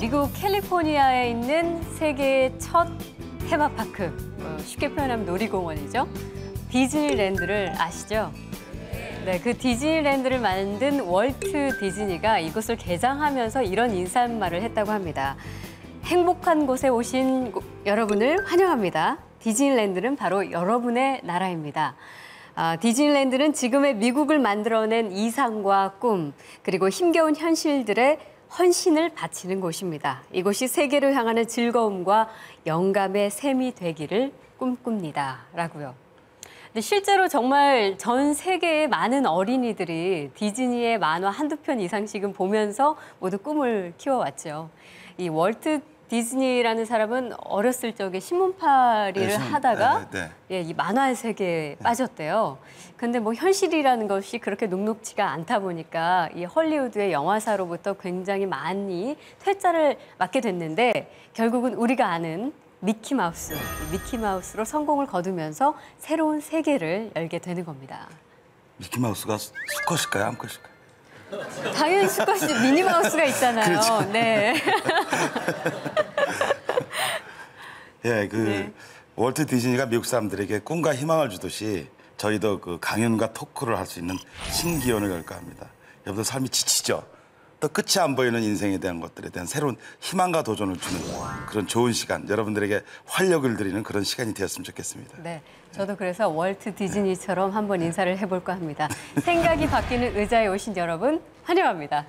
미국 캘리포니아에 있는 세계의 첫 테마파크, 쉽게 표현하면 놀이공원이죠. 디즈니랜드를 아시죠? 네, 그 디즈니랜드를 만든 월트 디즈니가 이곳을 개장하면서 이런 인사말을 했다고 합니다. 행복한 곳에 오신 여러분을 환영합니다. 디즈니랜드는 바로 여러분의 나라입니다. 디즈니랜드는 지금의 미국을 만들어낸 이상과 꿈, 그리고 힘겨운 현실들의 헌신을 바치는 곳입니다. 이곳이 세계로 향하는 즐거움과 영감의 셈이 되기를 꿈꿉니다. 라고요. 근데 실제로 정말 전 세계의 많은 어린이들이 디즈니의 만화 한두 편 이상씩은 보면서 모두 꿈을 키워왔죠. 이 월트 디즈니라는 사람은 어렸을 적에 신문팔이를 하다가 예, 이 만화의 세계에 빠졌대요. 근데 뭐 현실이라는 것이 그렇게 녹록지가 않다 보니까 이 헐리우드의 영화사로부터 굉장히 많이 퇴짜를 맞게 됐는데 결국은 우리가 아는 미키마우스로 성공을 거두면서 새로운 세계를 열게 되는 겁니다. 미키마우스가 수컷일까요? 암컷일까요? 당연히 수컷이 미니마우스가 있잖아요. 그렇죠. 네. 예, 네. 월트 디즈니가 미국 사람들에게 꿈과 희망을 주듯이 저희도 그 강연과 토크를 할 수 있는 신기원을 열까 합니다. 여러분들 삶이 지치죠? 또 끝이 안 보이는 인생에 대한 것들에 대한 새로운 희망과 도전을 주는 그런 좋은 시간, 여러분들에게 활력을 드리는 그런 시간이 되었으면 좋겠습니다. 네, 저도 그래서 월트 디즈니처럼 한번 인사를 해볼까 합니다. 생각이 바뀌는 의자에 오신 여러분 환영합니다.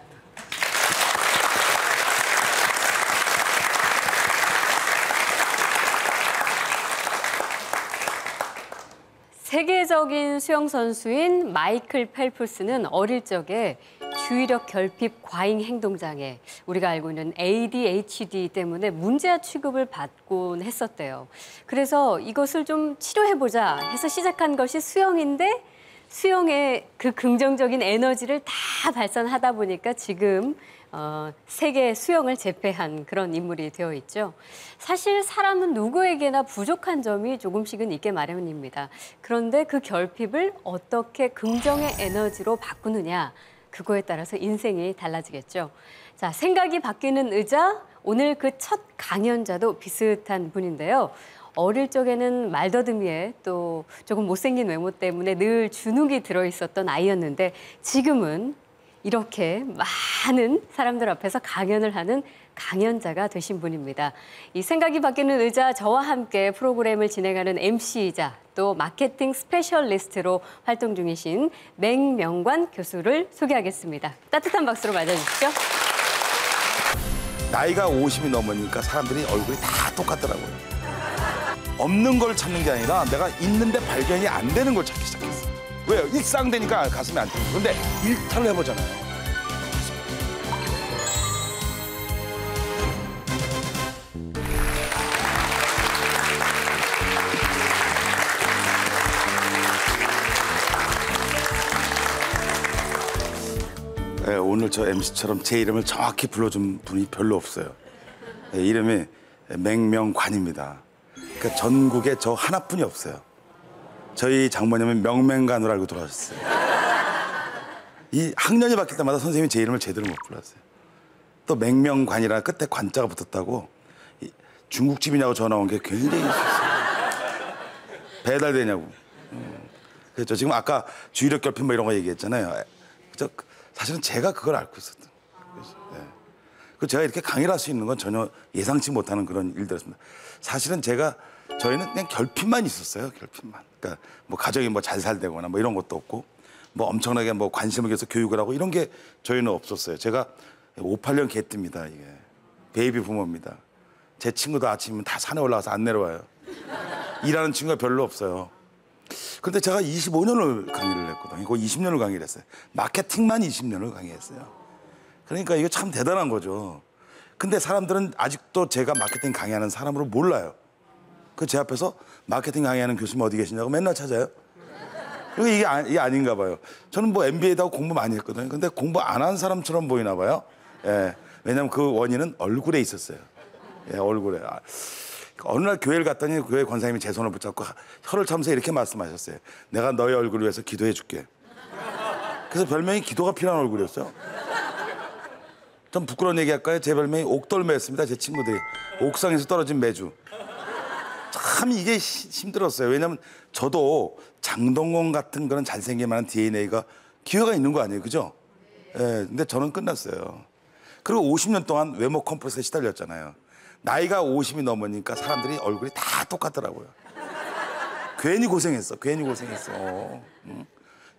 세계적인 수영 선수인 마이클 펠프스는 어릴 적에 주의력 결핍 과잉 행동장애, 우리가 알고 있는 ADHD 때문에 문제아 취급을 받곤 했었대요. 그래서 이것을 좀 치료해보자 해서 시작한 것이 수영인데 수영의 그 긍정적인 에너지를 다 발산하다 보니까 지금 세계 수영을 제패한 그런 인물이 되어 있죠. 사실 사람은 누구에게나 부족한 점이 조금씩은 있게 마련입니다. 그런데 그 결핍을 어떻게 긍정의 에너지로 바꾸느냐, 그거에 따라서 인생이 달라지겠죠. 자, 생각이 바뀌는 의자, 오늘 그 첫 강연자도 비슷한 분인데요. 어릴 적에는 말더듬이에 또 조금 못생긴 외모 때문에 늘 주눅이 들어있었던 아이였는데 지금은 이렇게 많은 사람들 앞에서 강연을 하는 강연자가 되신 분입니다. 이 생각이 바뀌는 의자, 저와 함께 프로그램을 진행하는 MC이자 또 마케팅 스페셜리스트로 활동 중이신 맹명관 교수를 소개하겠습니다. 따뜻한 박수로 맞아주시죠. 나이가 50이 넘으니까 사람들이 얼굴이 다 똑같더라고요. 없는 걸 찾는 게 아니라 내가 있는데 발견이 안 되는 걸 찾기 시작했어. 왜요? 일상되니까 가슴이 안 뛰고. 그런데 일탈을 해보잖아요. 네, 오늘 저 MC처럼 제 이름을 정확히 불러준 분이 별로 없어요. 네, 이름이 맹명관입니다. 그러니까 전국에 저 하나뿐이 없어요. 저희 장모님은 명맹관으로 알고 돌아가셨어요. 이 학년이 바뀔 때마다 선생님이 제 이름을 제대로 못 불렀어요. 또 맹명관이라 끝에 관자가 붙었다고 중국집이냐고 전화 온 게 굉장히 있었어요. 배달되냐고. 그렇죠. 지금 아까 주의력 결핍 뭐 이런 거 얘기했잖아요. 사실은 제가 그걸 앓고 있었던. 네. 그 제가 이렇게 강의를 할 수 있는 건 전혀 예상치 못하는 그런 일들이었습니다. 사실은 저희는 그냥 결핍만 있었어요. 결핍만. 그러니까 뭐 가정이 뭐 잘 살되거나 뭐 이런 것도 없고 뭐 엄청나게 뭐 관심을 줘서 교육을 하고 이런 게 저희는 없었어요. 제가 58년 개띠입니다. 이게 베이비 부모입니다. 제 친구도 아침이면 다 산에 올라가서 안 내려와요. 일하는 친구가 별로 없어요. 그런데 제가 25년을 강의를 했거든요. 거의 20년을 강의를 했어요. 마케팅만 20년을 강의했어요. 그러니까 이거 참 대단한 거죠. 근데 사람들은 아직도 제가 마케팅 강의하는 사람으로 몰라요. 그 제 앞에서 마케팅 강의하는 교수님 어디 계시냐고 맨날 찾아요. 그리고 이게 아닌가 봐요. 저는 뭐 MBA도 하고 공부 많이 했거든요. 근데 공부 안 한 사람처럼 보이나 봐요. 예. 왜냐면 그 원인은 얼굴에 있었어요. 예, 얼굴에. 어느 날 교회를 갔더니 교회 권사님이 제 손을 붙잡고 혀를 차면서 이렇게 말씀하셨어요. 내가 너의 얼굴을 위해서 기도해 줄게. 그래서 별명이 기도가 필요한 얼굴이었어요. 좀 부끄러운 얘기 할까요? 제 별명이 옥돌매였습니다. 제 친구들이. 옥상에서 떨어진 매주. 참 이게 힘들었어요. 왜냐면 저도 장동건 같은 그런 잘생길 만한 DNA가 기회가 있는 거 아니에요. 그죠? 예, 근데 저는 끝났어요. 그리고 50년 동안 외모 컴플렉스에 시달렸잖아요. 나이가 50이 넘으니까 사람들이 얼굴이 다 똑같더라고요. 괜히 고생했어. 괜히 고생했어.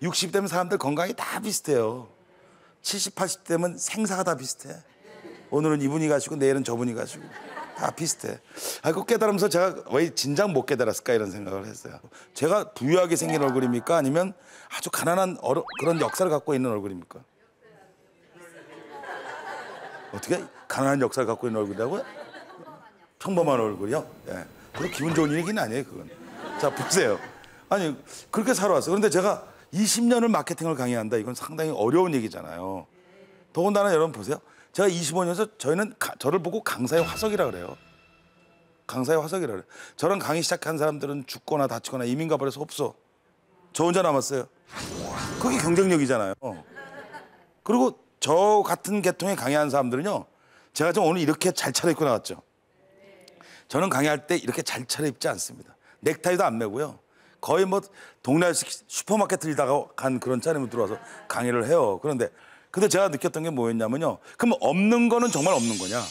60 되면 사람들 건강이 다 비슷해요. 70, 80 되면 생사가 다 비슷해. 오늘은 이분이 가시고 내일은 저분이 가시고 다 비슷해. 그거 깨달으면서 제가 왜 진작 못 깨달았을까 이런 생각을 했어요. 제가 부유하게 생긴 얼굴입니까? 아니면 아주 가난한 그런 역사를 갖고 있는 얼굴입니까? 어떻게 가난한 역사를 갖고 있는 얼굴이라고요? 평범한 얼굴이요? 예. 그거 기분 좋은 얘기는 아니에요, 그건. 자, 보세요. 아니, 그렇게 살아왔어요. 그런데 제가 20년을 마케팅을 강의한다. 이건 상당히 어려운 얘기잖아요. 더군다나 여러분 보세요. 제가 25년에서 저희는 저를 보고 강사의 화석이라 그래요. 강사의 화석이라 그래요. 저랑 강의 시작한 사람들은 죽거나 다치거나 이민 가버려서 없어. 저 혼자 남았어요. 그게 경쟁력이잖아요. 그리고 저 같은 계통의 강의하는 사람들은요. 제가 좀 오늘 이렇게 잘 차려입고 나왔죠. 저는 강의할 때 이렇게 잘 차려입지 않습니다. 넥타이도 안 매고요. 거의 뭐 동네 슈퍼마켓 들다가 간 그런 차림으로 들어와서 강의를 해요. 근데 제가 느꼈던 게 뭐였냐면요. 그럼 없는 거는 정말 없는 거냐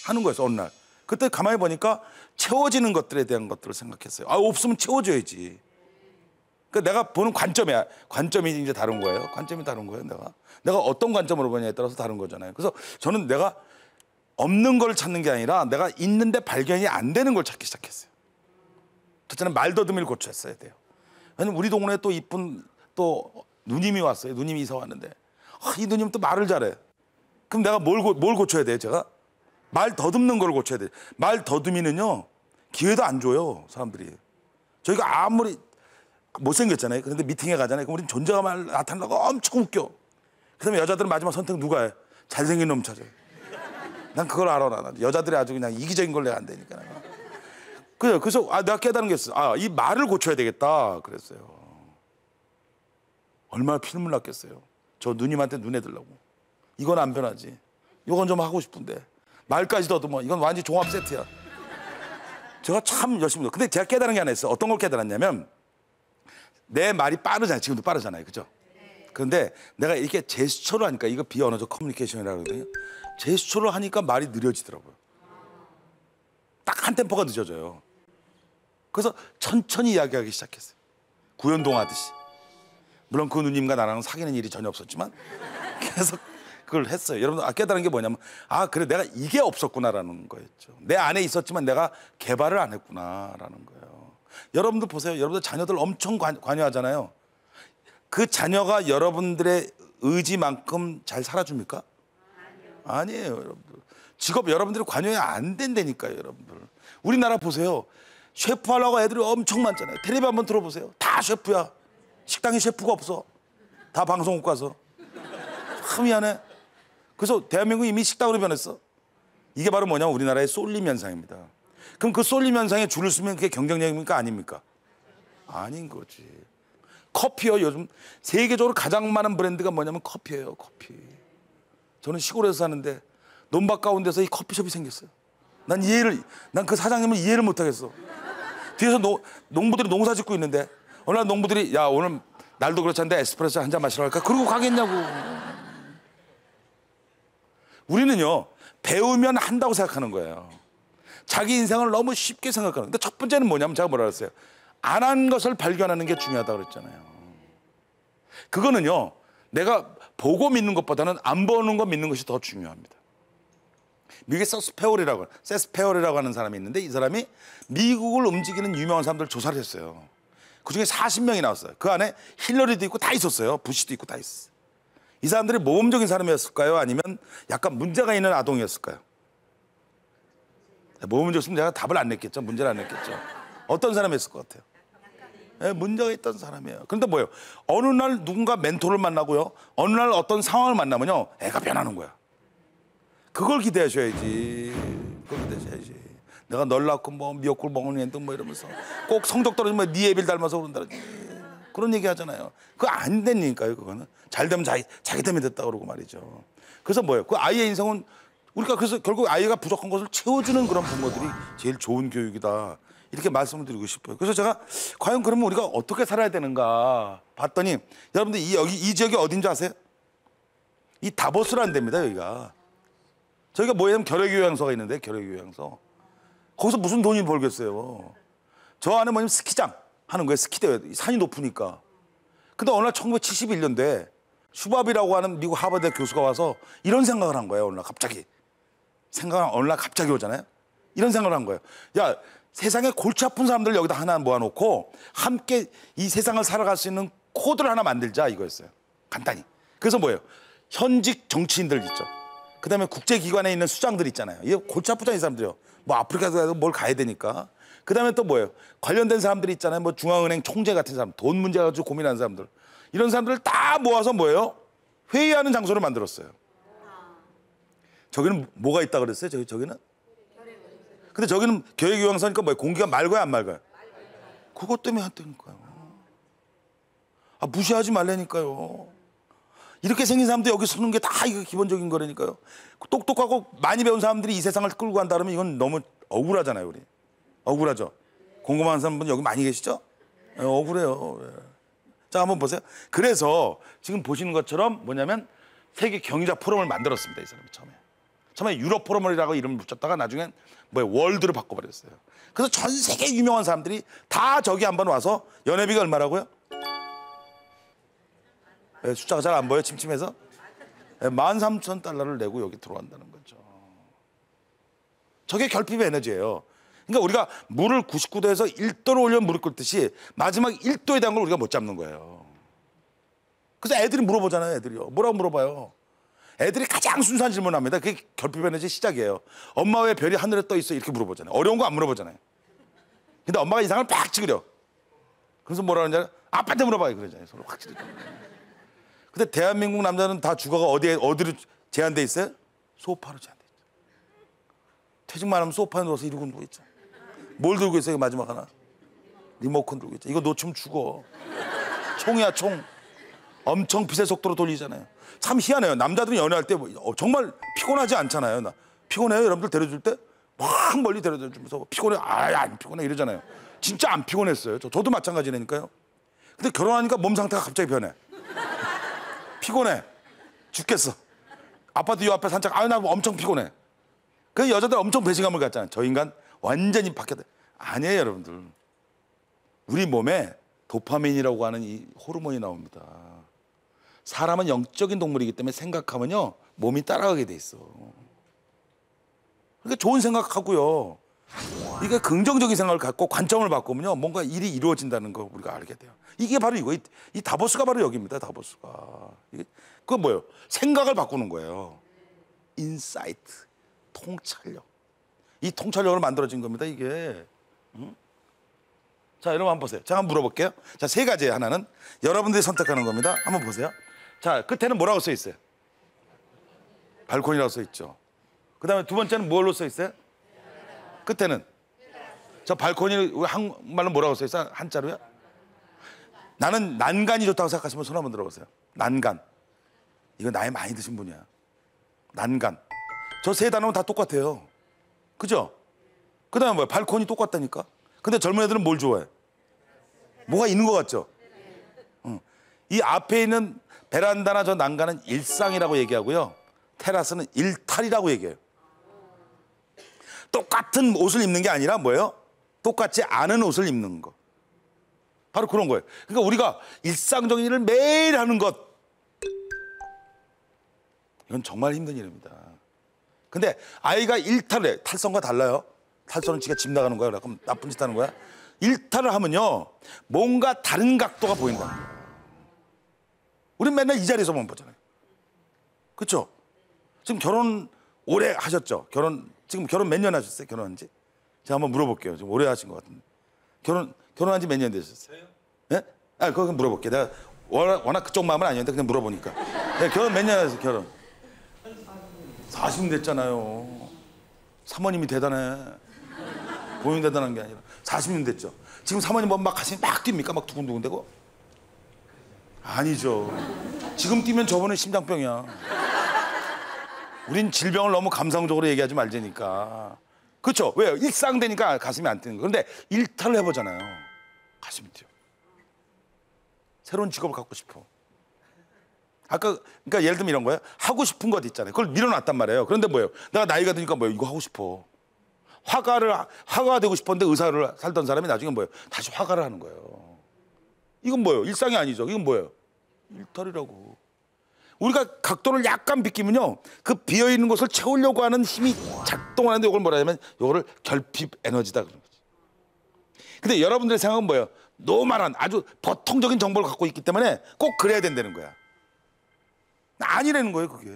하는 거였어, 어느 날. 그때 가만히 보니까 채워지는 것들에 대한 것들을 생각했어요. 없으면 채워줘야지. 그러니까 내가 보는 관점이 이제 다른 거예요. 관점이 다른 거예요, 내가 어떤 관점으로 보냐에 따라서 다른 거잖아요. 그래서 저는 내가 없는 걸 찾는 게 아니라 내가 있는데 발견이 안 되는 걸 찾기 시작했어요. 첫째는 말더듬이를 고쳤어야 돼요. 왜냐면 우리 동네에 또 이쁜 또 누님이 왔어요. 누님이 이사 왔는데 이 누님은 또 말을 잘해. 그럼 내가 뭘 고쳐야 돼요, 제가? 말 더듬는 걸 고쳐야 돼요. 말 더듬이는요, 기회도 안 줘요, 사람들이. 저희가 아무리 못생겼잖아요. 그런데 미팅에 가잖아요. 그럼 우린 존재감을 나타내려고 엄청 웃겨. 그다음에 여자들은 마지막 선택 누가 해? 잘생긴 놈 찾아요. 난 그걸 알아. 여자들이 아주 그냥 이기적인 걸 내가 안 되니까. 그래서 내가 깨달은 게 있어. 이 말을 고쳐야 되겠다. 그랬어요. 얼마나 피눈물 났겠어요. 저 누님한테 눈에 들라고. 이건 안 변하지. 이건 좀 하고 싶은데. 말까지 더듬어. 이건 완전 종합 세트야. 제가 참 열심히. 근데 제가 깨달은 게 하나 있어요. 어떤 걸 깨달았냐면 내 말이 빠르잖아요. 지금도 빠르잖아요. 그죠? 그런데 내가 이렇게 제스처를 하니까 이거 비언어적 커뮤니케이션이라고 그러거든요. 제스처를 하니까 말이 느려지더라고요. 딱 한 템포가 늦어져요. 그래서 천천히 이야기하기 시작했어요. 구연동 하듯이. 물론 그 누님과 나랑은 사귀는 일이 전혀 없었지만 계속 그걸 했어요. 여러분 깨달은 게 뭐냐면 그래 내가 이게 없었구나라는 거였죠. 내 안에 있었지만 내가 개발을 안 했구나라는 거예요. 여러분들 보세요. 여러분들 자녀들 엄청 관여하잖아요. 그 자녀가 여러분들의 의지만큼 잘 살아줍니까? 아니에요, 여러분들. 직업 여러분들이 관여해 안 된다니까요, 여러분들. 우리나라 보세요. 셰프 하려고 애들이 엄청 많잖아요. 텔레비 한번 들어보세요. 다 셰프야. 식당에 셰프가 없어. 다 방송국 가서. 참 미안해. 그래서 대한민국이 이미 식당으로 변했어. 이게 바로 뭐냐면 우리나라의 쏠림 현상입니다. 그럼 그 쏠림 현상에 줄을 서면 그게 경쟁력입니까? 아닙니까? 아닌 거지. 커피요. 요즘 세계적으로 가장 많은 브랜드가 뭐냐면 커피예요. 커피. 저는 시골에서 사는데 논밭 가운데서 이 커피숍이 생겼어요. 난 그 사장님을 이해를 못 하겠어. 뒤에서 농부들이 농사 짓고 있는데 어느 날 농부들이 야 오늘 날도 그렇지 않은데 에스프레소 한 잔 마시러 갈까? 그러고 가겠냐고. 우리는요 배우면 한다고 생각하는 거예요. 자기 인생을 너무 쉽게 생각하는. 근데 첫 번째는 뭐냐면 제가 뭐라 그랬어요? 안 한 것을 발견하는 게 중요하다고 그랬잖아요. 그거는요 내가 보고 믿는 것보다는 안 보는 거 믿는 것이 더 중요합니다. 미국의 세스페어리라고 하는 사람이 있는데 이 사람이 미국을 움직이는 유명한 사람들 조사를 했어요. 그중에 40명이 나왔어요. 그 안에 힐러리도 있고 다 있었어요. 부시도 있고 다 있었어요. 이 사람들이 모범적인 사람이었을까요? 아니면 약간 문제가 있는 아동이었을까요? 모범적이었으면 제가 답을 안 냈겠죠. 문제를 안 냈겠죠. 어떤 사람이었을 것 같아요? 네, 문제가 있던 사람이에요. 그런데 뭐예요? 어느 날 누군가 멘토를 만나고요. 어느 날 어떤 상황을 만나면요. 애가 변하는 거야. 그걸 기대하셔야지. 그걸 기대하셔야지. 내가 널 낳고 뭐 미역국 먹는 애도 뭐 이러면서 꼭 성적 떨어지면 네 애비를 닮아서 그런다. 그런 얘기 하잖아요. 그거 안 되니까요. 그거는 잘 되면 자기 때문에 됐다 그러고 말이죠. 그래서 뭐예요? 그 아이의 인생은 우리가 그래서 결국 아이가 부족한 것을 채워주는 그런 부모들이 제일 좋은 교육이다. 이렇게 말씀을 드리고 싶어요. 그래서 제가 과연 그러면 우리가 어떻게 살아야 되는가 봤더니 여러분들 이 지역이 어딘지 아세요? 이 다보스라는 데입니다, 여기가. 저희가 뭐냐면 결핵요양소가 있는데 결핵요양소. 거기서 무슨 돈이 벌겠어요. 저 안에 뭐냐면 스키장 하는 거예요. 스키대회. 산이 높으니까. 근데 어느 날 1971년도에 슈밥이라고 하는 미국 하버드 교수가 와서 이런 생각을 한 거예요. 어느 날 갑자기. 어느 날 갑자기 오잖아요. 이런 생각을 한 거예요. 야, 세상에 골치 아픈 사람들 여기다 하나 모아놓고 함께 이 세상을 살아갈 수 있는 코드를 하나 만들자 이거였어요. 간단히. 그래서 뭐예요? 현직 정치인들 있죠. 그다음에 국제기관에 있는 수장들 있잖아요. 이게 골치 아프잖아요, 이 사람들이요. 뭐 아프리카도 뭘 가야 되니까. 그다음에 또 뭐예요? 관련된 사람들이 있잖아요. 뭐 중앙은행 총재 같은 사람, 돈 문제 가지고 고민하는 사람들. 이런 사람들을 다 모아서 뭐예요? 회의하는 장소를 만들었어요. 저기는 뭐가 있다 그랬어요? 저기는? 근데 저기는 교육요양소니까 뭐예요? 공기가 맑아요, 안 맑아요? 그것 때문에 한다니까요. 아, 무시하지 말라니까요. 이렇게 생긴 사람도 여기 서는 게 다 이거 기본적인 거라니까요. 똑똑하고 많이 배운 사람들이 이 세상을 끌고 간다 그러면 이건 너무 억울하잖아요, 우리. 억울하죠? 궁금한 사람분 여기 많이 계시죠? 네, 억울해요. 네. 자, 한번 보세요. 그래서 지금 보시는 것처럼 뭐냐면 세계 경제학 포럼을 만들었습니다, 이 사람이 처음에 유럽 포럼이라고 이름을 붙였다가 나중엔 월드로 바꿔버렸어요. 그래서 전 세계 유명한 사람들이 다 저기 한번 와서 연회비가 얼마라고요? 네, 숫자가 잘 안 보여요, 침침해서? 네, 13,000달러를 내고 여기 들어간다는 거죠. 저게 결핍의 에너지예요. 그러니까 우리가 물을 99도에서 1도로 올리면 물을 끓듯이 마지막 1도에 대한 걸 우리가 못 잡는 거예요. 그래서 애들이 물어보잖아요, 애들이요. 뭐라고 물어봐요? 애들이 가장 순수한 질문을 합니다. 그게 결핍 에너지 시작이에요. 엄마 왜 별이 하늘에 떠 있어? 이렇게 물어보잖아요. 어려운 거 안 물어보잖아요. 근데 엄마가 이상을 팍 찍으려. 그래서 뭐라 그러냐? 아빠한테 물어봐요. 그러잖아요. 서로 확 찍으려. 근데 대한민국 남자는 다 주거가 어디로 제한돼 있어요? 소파로 제한돼 있죠. 퇴직만 하면 소파에 누워서 이러고 누워 있죠. 뭘 들고 있어요? 마지막 하나? 리모컨 들고 있죠. 이거 놓치면 죽어. 총이야, 총. 엄청 빛의 속도로 돌리잖아요. 참 희한해요. 남자들은 연애할 때 정말 피곤하지 않잖아요. 나 피곤해요? 여러분들 데려줄 때? 막 멀리 데려다 주면서 피곤해? 안 피곤해 이러잖아요. 진짜 안 피곤했어요. 저도 마찬가지라니까요. 근데 결혼하니까 몸 상태가 갑자기 변해. 피곤해. 죽겠어. 아파트 요 앞에 산책, 나 엄청 피곤해. 그 여자들 엄청 배신감을 갖잖아요. 저 인간 완전히 바뀌었다. 아니에요, 여러분들. 우리 몸에 도파민이라고 하는 이 호르몬이 나옵니다. 사람은 영적인 동물이기 때문에 생각하면요 몸이 따라가게 돼 있어. 그러니까 좋은 생각하고요. 이게 긍정적인 생각을 갖고 관점을 바꾸면요 뭔가 일이 이루어진다는 거 우리가 알게 돼요. 이게 바로 이거. 이 다보스가 바로 여기입니다. 다보스가. 그건 뭐예요? 생각을 바꾸는 거예요. 인사이트, 통찰력. 이 통찰력으로 만들어진 겁니다. 이게. 자, 여러분 한번 보세요. 제가 한번 물어볼게요. 자, 세 가지예요. 하나는 여러분들이 선택하는 겁니다. 한번 보세요. 자, 끝에는 뭐라고 써 있어요? 발코니라고 써 있죠. 그 다음에 두 번째는 뭘로 써 있어요? 끝에는 저 발코니 한말로 뭐라고 써 있어요? 한자로요? 나는 난간이 좋다고 생각하시면 손 한번 들어보세요. 난간. 이거 나이 많이 드신 분이야. 난간. 저 세 단어는 다 똑같아요. 그죠? 그 다음에 뭐야? 발코니 똑같다니까. 근데 젊은 애들은 뭘 좋아해? 뭐가 있는 것 같죠? 이 앞에 있는 베란다나 저 난간은 일상이라고 얘기하고요. 테라스는 일탈이라고 얘기해요. 똑같은 옷을 입는 게 아니라 뭐예요? 똑같지 않은 옷을 입는 거. 바로 그런 거예요. 그러니까 우리가 일상적인 일을 매일 하는 것. 이건 정말 힘든 일입니다. 근데 아이가 일탈을 해. 탈선과 달라요. 탈선은 지가 집 나가는 거야. 그럼 나쁜 짓 하는 거야. 일탈을 하면요. 뭔가 다른 각도가 보인다는 거예요. 우린 맨날 이 자리에서만 보잖아요. 그렇죠? 지금 결혼 오래 하셨죠? 지금 결혼 몇 년 하셨어요? 결혼한 지? 제가 한번 물어볼게요. 좀 오래 하신 것 같은데. 결혼한 지 몇 년 되셨어요? 예? 그거 물어볼게요. 내가 워낙 그쪽 마음은 아니었는데 그냥 물어보니까. 네, 결혼 몇 년 하셨어요? 결혼? 40년 됐잖아요. 사모님이 대단해. 본인 대단한 게 아니라 40년 됐죠. 지금 사모님 뭐 막 가슴이 막 뜁니까? 막 두근두근대고? 아니죠. 지금 뛰면 저번에 심장병이야. 우린 질병을 너무 감성적으로 얘기하지 말자니까. 그렇죠? 왜요? 일상되니까 가슴이 안 뛰는 거. 그런데 일탈을 해보잖아요. 가슴이 뛰어. 새로운 직업을 갖고 싶어. 아까 그러니까 예를 들면 이런 거예요. 하고 싶은 것 있잖아요. 그걸 밀어놨단 말이에요. 그런데 뭐예요? 내가 나이가 드니까 뭐예요? 이거 하고 싶어. 화가가 되고 싶었는데 의사를 살던 사람이 나중에 뭐예요? 다시 화가를 하는 거예요. 이건 뭐예요? 일상이 아니죠. 이건 뭐예요? 일탈이라고. 우리가 각도를 약간 비끼면요, 그 비어 있는 곳을 채우려고 하는 힘이 작동하는데 이걸 뭐라 하냐면 이거를 결핍 에너지다 그런 거지. 근데 여러분들의 생각은 뭐예요? 노멀한 아주 보통적인 정보를 갖고 있기 때문에 꼭 그래야 된다는 거야. 아니라는 거예요, 그게.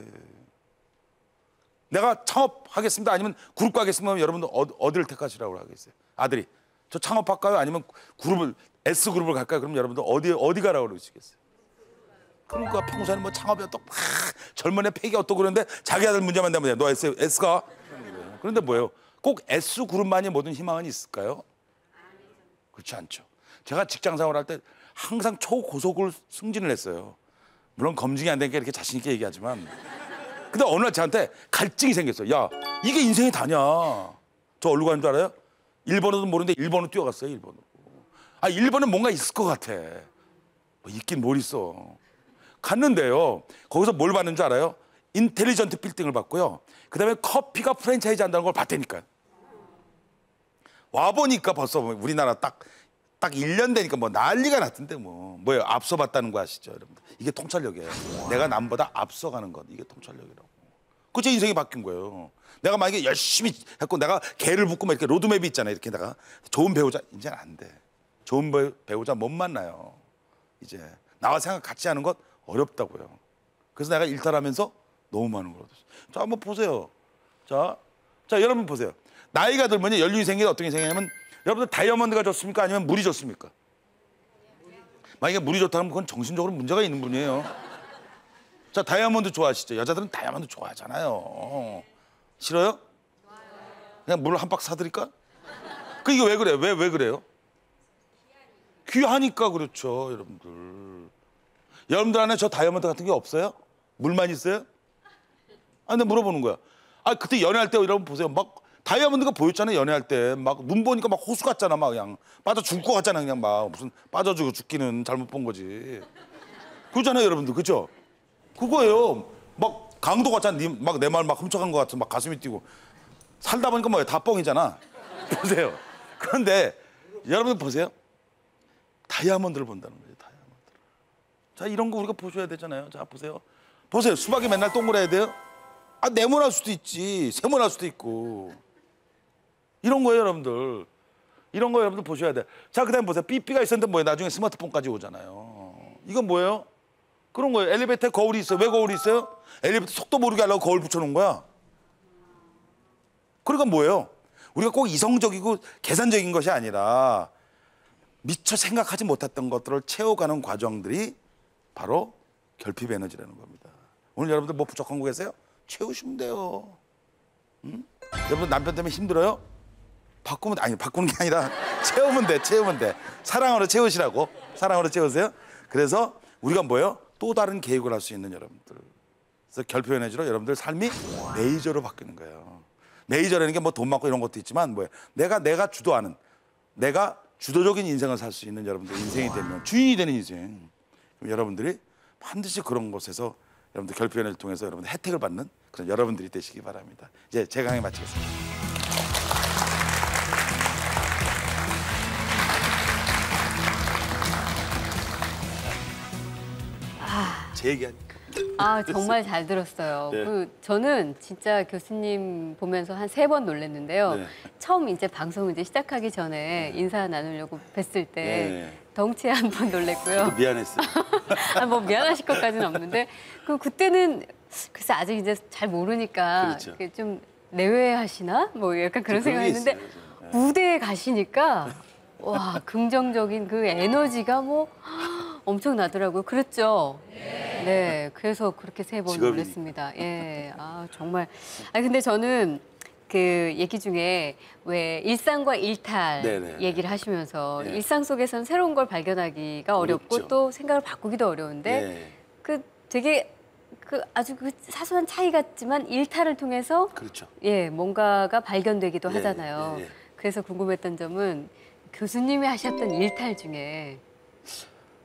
내가 창업하겠습니다 아니면 그룹 가겠습니다 하면 여러분들 어디를 택하시라고 하겠어요? 아들이 저 창업할까요? 아니면 S그룹을 갈까요? 그럼 여러분들 어디 가라고 그러시겠어요? 그러니까 평소에는 뭐 창업이 어떻고 젊은 애 패기 어떻고 그러는데 자기 아들 문제만 되면 너 S가? 그런데 뭐예요? 꼭 S그룹만이 모든 희망은 있을까요? 그렇지 않죠. 제가 직장 생활할 때 항상 초고속을 승진을 했어요. 물론 검증이 안 되니까 이렇게 자신 있게 얘기하지만 근데 어느 날 저한테 갈증이 생겼어요. 야, 이게 인생이 다냐. 저 어디로 가는 줄 알아요? 일본어도 모르는데 일본으로 뛰어갔어요. 일본으로. 아, 일본에 뭔가 있을 것 같아. 뭐 있긴 뭘 있어. 갔는데요. 거기서 뭘 받는 줄 알아요? 인텔리전트 빌딩을 받고요. 그다음에 커피가 프랜차이즈 한다는 걸 봤다니까요. 와보니까 벌써 우리나라 딱 1년 되니까 뭐 난리가 났던데 뭐예요? 앞서 봤다는 거 아시죠, 여러분들? 이게 통찰력이에요. 내가 남보다 앞서가는 것, 이게 통찰력이라고. 그 제 인생이 바뀐 거예요. 내가 만약에 열심히 했고 내가 개를 붙고 막 이렇게 로드맵이 있잖아요. 이렇게 다가 좋은 배우자 이제는 안 돼. 좋은 배우자 못 만나요. 이제 나와 생각 같이 하는 것 어렵다고요. 그래서 내가 일탈하면서 너무 많은 걸 얻었어요. 자, 한번 보세요. 자, 여러분 보세요. 나이가 들면 연륜이 생기면 어떤 게 생기냐면 여러분들 다이아몬드가 좋습니까? 아니면 물이 좋습니까? 만약에 물이 좋다면 그건 정신적으로 문제가 있는 분이에요. 자, 다이아몬드 좋아하시죠? 여자들은 다이아몬드 좋아하잖아요. 싫어요? 그냥 물 한 박스 사드릴까? 그 이게 왜 그래요? 왜 그래요? 귀하니까 그렇죠, 여러분들. 여러분들 안에 저 다이아몬드 같은 게 없어요? 물만 있어요? 아, 근데 물어보는 거야. 아, 그때 연애할 때 여러분 보세요. 막 다이아몬드가 보였잖아요, 연애할 때. 막 눈 보니까 막 호수 같잖아, 막 그냥. 빠져 죽을 것 같잖아, 그냥 막. 무슨 빠져주고 죽기는 잘못 본 거지. 그러잖아요, 여러분들. 그죠? 그거예요. 막 강도 같잖아. 막 내 말 막 훔쳐간 것 같은 막 가슴이 뛰고. 살다 보니까 뭐예요? 다 뻥이잖아. 보세요. 그런데 여러분들 보세요. 다이아몬드를 본다는 거예요, 다이아몬드를. 자, 이런 거 우리가 보셔야 되잖아요. 자, 보세요. 보세요. 수박이 맨날 동그래야 돼요? 아, 네모날 수도 있지. 세모날 수도 있고. 이런 거예요, 여러분들. 이런 거 여러분들 보셔야 돼. 자, 그다음에 보세요. 삐삐가 있었는데 뭐예요? 나중에 스마트폰까지 오잖아요. 이건 뭐예요? 그런 거예요. 엘리베이터에 거울이 있어요. 왜 거울이 있어요? 엘리베이터 속도 모르게 하려고 거울 붙여놓은 거야. 그러니까 뭐예요? 우리가 꼭 이성적이고 계산적인 것이 아니라 미처 생각하지 못했던 것들을 채워가는 과정들이 바로 결핍 에너지라는 겁니다. 오늘 여러분들 뭐 부족한 거 계세요? 채우시면 돼요. 응? 여러분 남편 때문에 힘들어요? 바꾸는 게 아니라 채우면 돼. 사랑으로 채우시라고. 사랑으로 채우세요. 그래서 우리가 뭐예요? 또 다른 계획을 할 수 있는 여러분들. 그래서 결핍 에너지로 여러분들 삶이 메이저로 바뀌는 거예요. 메이저라는 게 뭐 돈 많고 이런 것도 있지만 뭐예요? 내가 주도하는, 내가 주도적인 인생을 살 수 있는 여러분들 인생이 되면 주인이 되는 인생. 그럼 여러분들이 반드시 그런 곳에서 여러분들 결핍 에너지를 통해서 여러분들 혜택을 받는 그런 여러분들이 되시기 바랍니다. 이제 제 강의 마치겠습니다. 제 얘기하니까. 아, 정말 잘 들었어요. 네. 저는 진짜 교수님 보면서 한 3번 놀랐는데요. 네. 처음 이제 방송 이제 시작하기 전에 인사 나누려고 뵀을 때 네. 덩치에 한 번 놀랬고요. 미안했어요. 아, 뭐 미안하실 것까지는 없는데 그때는 글쎄 아직 이제 잘 모르니까 그렇죠. 그게 좀 내외하시나? 뭐 약간 그런 그런 게 생각했는데 있어요. 네. 무대에 가시니까 와, 긍정적인 그 에너지가 뭐 엄청나더라고요. 그랬죠? 네. 그래서 그렇게 3번 직업이니까. 놀랐습니다. 예. 아, 정말. 아, 근데 저는 그 얘기 중에 왜 일상과 일탈 네네. 얘기를 하시면서 네. 일상 속에서는 새로운 걸 발견하기가 어렵고 어렵죠. 또 생각을 바꾸기도 어려운데 네. 그 되게 그 아주 그 사소한 차이 같지만 일탈을 통해서 그렇죠. 예, 뭔가가 발견되기도 예, 하잖아요. 예, 예. 그래서 궁금했던 점은 교수님이 하셨던 일탈 중에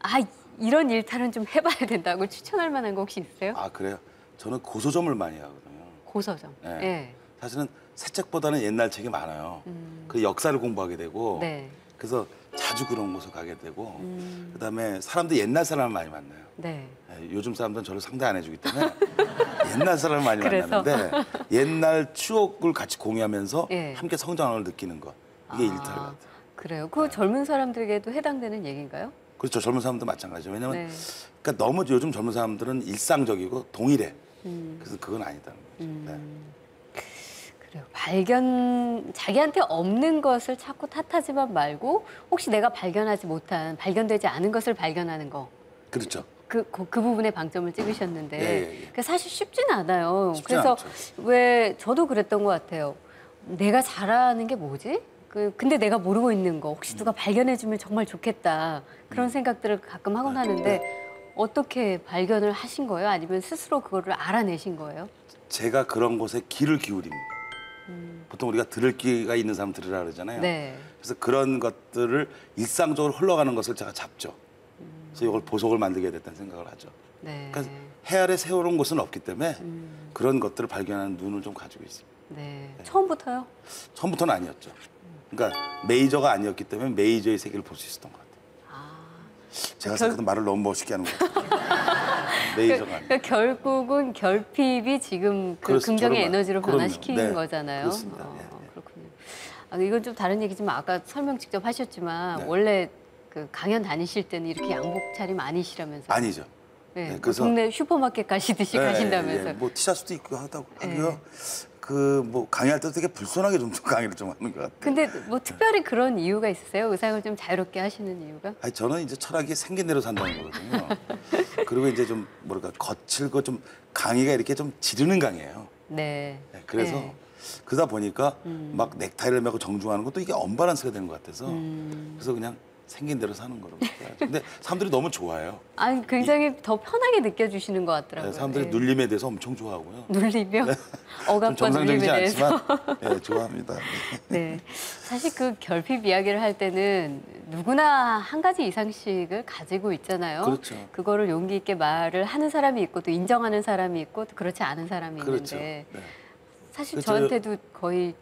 아, 이런 일탈은 좀 해봐야 된다고 추천할 만한 거 혹시 있으세요? 아 그래요? 저는 고소점을 많이 하거든요. 고서점. 예. 예. 사실은 새 책보다는 옛날 책이 많아요. 그 역사를 공부하게 되고 네. 그래서 자주 그런 곳을 가게 되고 그다음에 사람들이 옛날 사람을 많이 만나요. 네. 예, 요즘 사람들은 저를 상대 안 해주기 때문에 옛날 사람을 많이 그래서? 만나는데 옛날 추억을 같이 공유하면서 예. 함께 성장을 느끼는 것 이게 일탈 같아요. 그래요. 그 젊은 사람들에게도 해당되는 얘기인가요? 그렇죠. 젊은 사람도 마찬가지죠. 왜냐하면 네. 그러니까 너무 요즘 젊은 사람들은 일상적이고 동일해. 그래서 그건 아니다는 거죠. 네. 그래요. 자기한테 없는 것을 자꾸 탓하지만 말고 혹시 내가 발견하지 못한, 발견되지 않은 것을 발견하는 거. 그렇죠. 그 부분에 방점을 찍으셨는데 예, 예, 예. 그러니까 사실 쉽지는 않아요. 쉽지 그래서 않죠. 왜 저도 그랬던 것 같아요. 내가 잘하는 게 뭐지? 근데 내가 모르고 있는 거 혹시 누가 발견해주면 정말 좋겠다. 그런 생각들을 가끔 하곤 하는데 어떻게 발견을 하신 거예요? 아니면 스스로 그거를 알아내신 거예요? 제가 그런 곳에 귀를 기울입니다. 보통 우리가 들을 귀가 있는 사람 들으라 그러잖아요. 네. 그래서 그런 것들을 일상적으로 흘러가는 것을 제가 잡죠. 그래서 이걸 보석을 만들게 됐다는 생각을 하죠. 네. 그러니까 해 아래 세워놓은 곳은 없기 때문에 그런 것들을 발견하는 눈을 좀 가지고 있습니다. 네. 처음부터요? 처음부터는 아니었죠. 그러니까 메이저가 아니었기 때문에 메이저의 세계를 볼 수 있었던 것 같아요. 제가 생각해도 말을 너무 멋있게 하는 것 같아요. 메이저가 아니에요. 그러니까 결국은 결핍이 지금 그 그렇습니다. 긍정의 저런 에너지로 그럼요. 변화시키는 네. 거잖아요. 그렇습니다. 예, 예. 그렇군요. 이건 좀 다른 얘기지만 아까 설명 직접 하셨지만 네. 원래 그 강연 다니실 때는 이렇게 양복 차림 아니시라면서요? 아니죠. 네. 네, 그래서 동네 슈퍼마켓 가시듯이 가신다면서요? 뭐 티셔츠도 입고 하고요. 그 뭐 강의할 때도 되게 불손하게 좀 강의를 좀 하는 것 같아요. 근데 뭐 특별히 그런 이유가 있으세요? 의상을 좀 자유롭게 하시는 이유가? 아니 저는 이제 철학이 생긴 대로 산다는 거거든요. 그리고 이제 좀 뭐랄까 거칠고 좀 강의가 이렇게 좀 지르는 강의예요. 네. 네, 그래서 네. 그러다 보니까 막 넥타이를 메고 정중하는 것도 이게 언밸런스가 되는 것 같아서 그래서 그냥 생긴 대로 사는 거로. 근데 사람들이 너무 좋아해요. 아니 굉장히 더 편하게 느껴주시는 것 같더라고요. 네, 사람들이 예. 눌림에 대해서 엄청 좋아하고요. 눌리며 좀 억압과 눌림에 정상적이지 대해서. 않지만 네, 좋아합니다. 네. 사실 그 결핍 이야기를 할 때는 누구나 한 가지 이상씩을 가지고 있잖아요. 그렇죠. 그거를 용기 있게 말을 하는 사람이 있고 또 인정하는 사람이 있고 또 그렇지 않은 사람이 그렇죠. 있는데 네. 사실 그렇죠. 저한테도 거의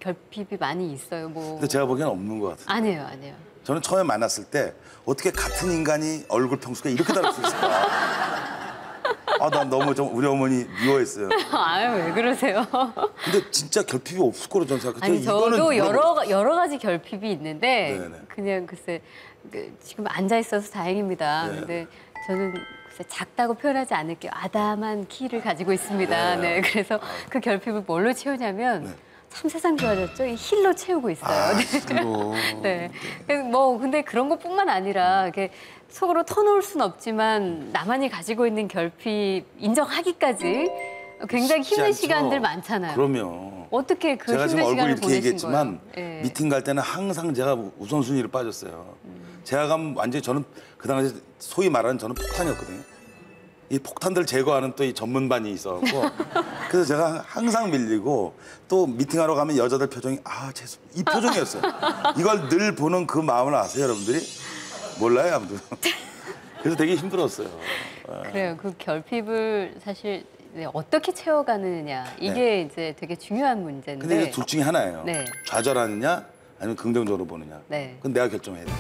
결핍이 많이 있어요. 뭐 근데 제가 보기엔 없는 것 같아요. 아니에요, 아니에요. 저는 처음에 만났을 때 어떻게 같은 인간이 얼굴 평수가 이렇게 다를 수 있을까? 난 너무 좀 우리 어머니 미워했어요. 아유, 왜 그러세요? 근데 진짜 결핍이 없을 거로 저는 생각해요. 아니 저도 여러 가지 결핍이 있는데 네네. 그냥 글쎄 지금 앉아 있어서 다행입니다. 네. 근데 저는 글쎄 작다고 표현하지 않을게요. 아담한 키를 가지고 있습니다. 네, 그래서 그 결핍을 뭘로 채우냐면 참 세상 좋아졌죠. 이 힐로 채우고 있어요. 그리고 네. 뭐 근데 그런 것뿐만 아니라 이렇게 속으로 터놓을 순 없지만 나만이 가지고 있는 결핍 인정하기까지 굉장히 쉽지 힘든 않죠. 시간들 많잖아요. 그럼요. 어떻게 그 제가 지금 힘든 얼굴 시간을 이렇게 보내신 얘기했지만 거예요? 예. 미팅 갈 때는 항상 제가 우선순위를 빠졌어요. 제가 가면 완전히 저는 그 당시 소위 말하는 저는 폭탄이었거든요. 이 폭탄들 제거하는 또 이 전문반이 있어갖고 그래서 제가 항상 밀리고 또 미팅하러 가면 여자들 표정이 이 표정이었어요. 이걸 늘 보는 그 마음을 아세요, 여러분들이? 몰라요, 아무도. 그래서 되게 힘들었어요. 그래요. 그 결핍을 사실 어떻게 채워가느냐 이게 이제 되게 중요한 문제인데. 근데 이게 둘 중에 하나예요. 네. 좌절하느냐 아니면 긍정적으로 보느냐. 네. 그건 내가 결정해야 돼.